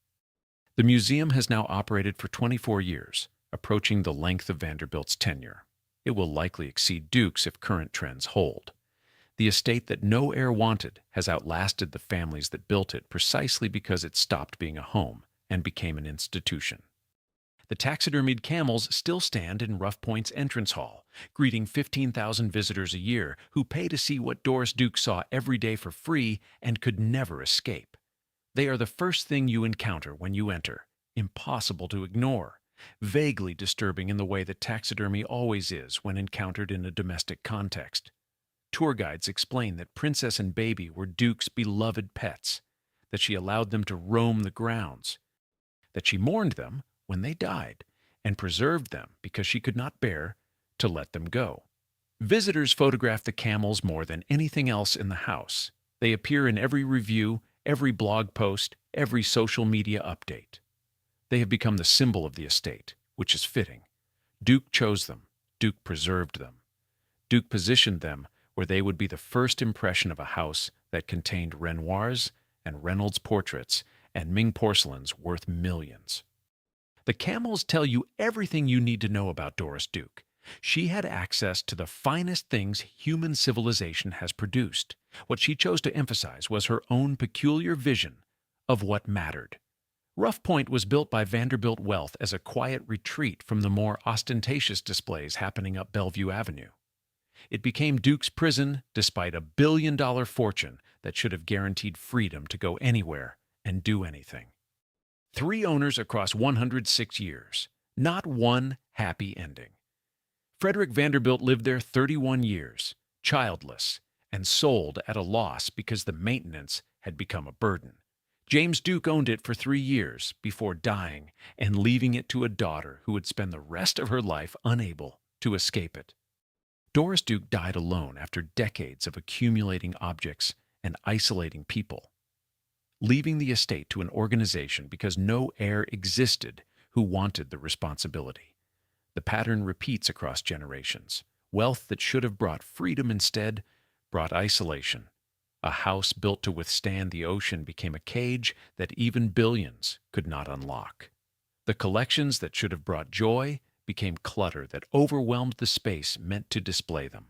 The museum has now operated for 24 years, approaching the length of Vanderbilt's tenure. It will likely exceed Duke's if current trends hold. The estate that no heir wanted has outlasted the families that built it precisely because it stopped being a home and became an institution. The taxidermied camels still stand in Rough Point's entrance hall, greeting 15,000 visitors a year who pay to see what Doris Duke saw every day for free and could never escape. They are the first thing you encounter when you enter, impossible to ignore, vaguely disturbing in the way that taxidermy always is when encountered in a domestic context. Tour guides explain that Princess and Baby were Duke's beloved pets, that she allowed them to roam the grounds, that she mourned them when they died and preserved them because she could not bear to let them go. Visitors photograph the camels more than anything else in the house. They appear in every review, every blog post, every social media update. They have become the symbol of the estate, which is fitting. Duke chose them. Duke preserved them. Duke positioned them where they would be the first impression of a house that contained Renoirs and Reynolds portraits and Ming porcelains worth millions. The camels tell you everything you need to know about Doris Duke. She had access to the finest things human civilization has produced. What she chose to emphasize was her own peculiar vision of what mattered. Rough Point was built by Vanderbilt wealth as a quiet retreat from the more ostentatious displays happening up Bellevue Avenue. It became Duke's prison despite a billion-dollar fortune that should have guaranteed freedom to go anywhere and do anything. 3 owners across 106 years. Not one happy ending. Frederick Vanderbilt lived there 31 years, childless, and sold at a loss because the maintenance had become a burden. James Duke owned it for 3 years before dying and leaving it to a daughter who would spend the rest of her life unable to escape it. Doris Duke died alone after decades of accumulating objects and isolating people, leaving the estate to an organization because no heir existed who wanted the responsibility. The pattern repeats across generations. Wealth that should have brought freedom instead brought isolation. A house built to withstand the ocean became a cage that even billions could not unlock. The collections that should have brought joy became clutter that overwhelmed the space meant to display them.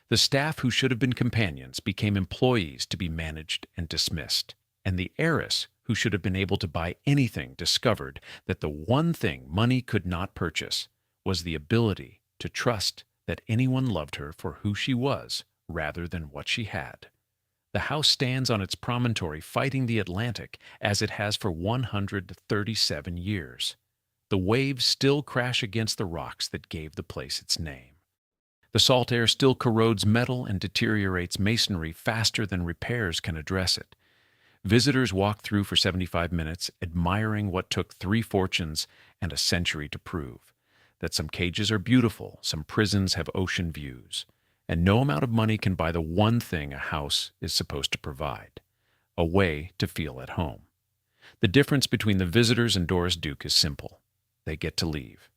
The staff who should have been companions became employees to be managed and dismissed. And the heiress who should have been able to buy anything discovered that the one thing money could not purchase was the ability to trust that anyone loved her for who she was rather than what she had. The house stands on its promontory fighting the Atlantic as it has for 137 years. The waves still crash against the rocks that gave the place its name. The salt air still corrodes metal and deteriorates masonry faster than repairs can address it. Visitors walk through for 75 minutes, admiring what took 3 fortunes and a century to prove. That some cages are beautiful, some prisons have ocean views, and no amount of money can buy the one thing a house is supposed to provide: a way to feel at home. The difference between the visitors and Doris Duke is simple. They get to leave.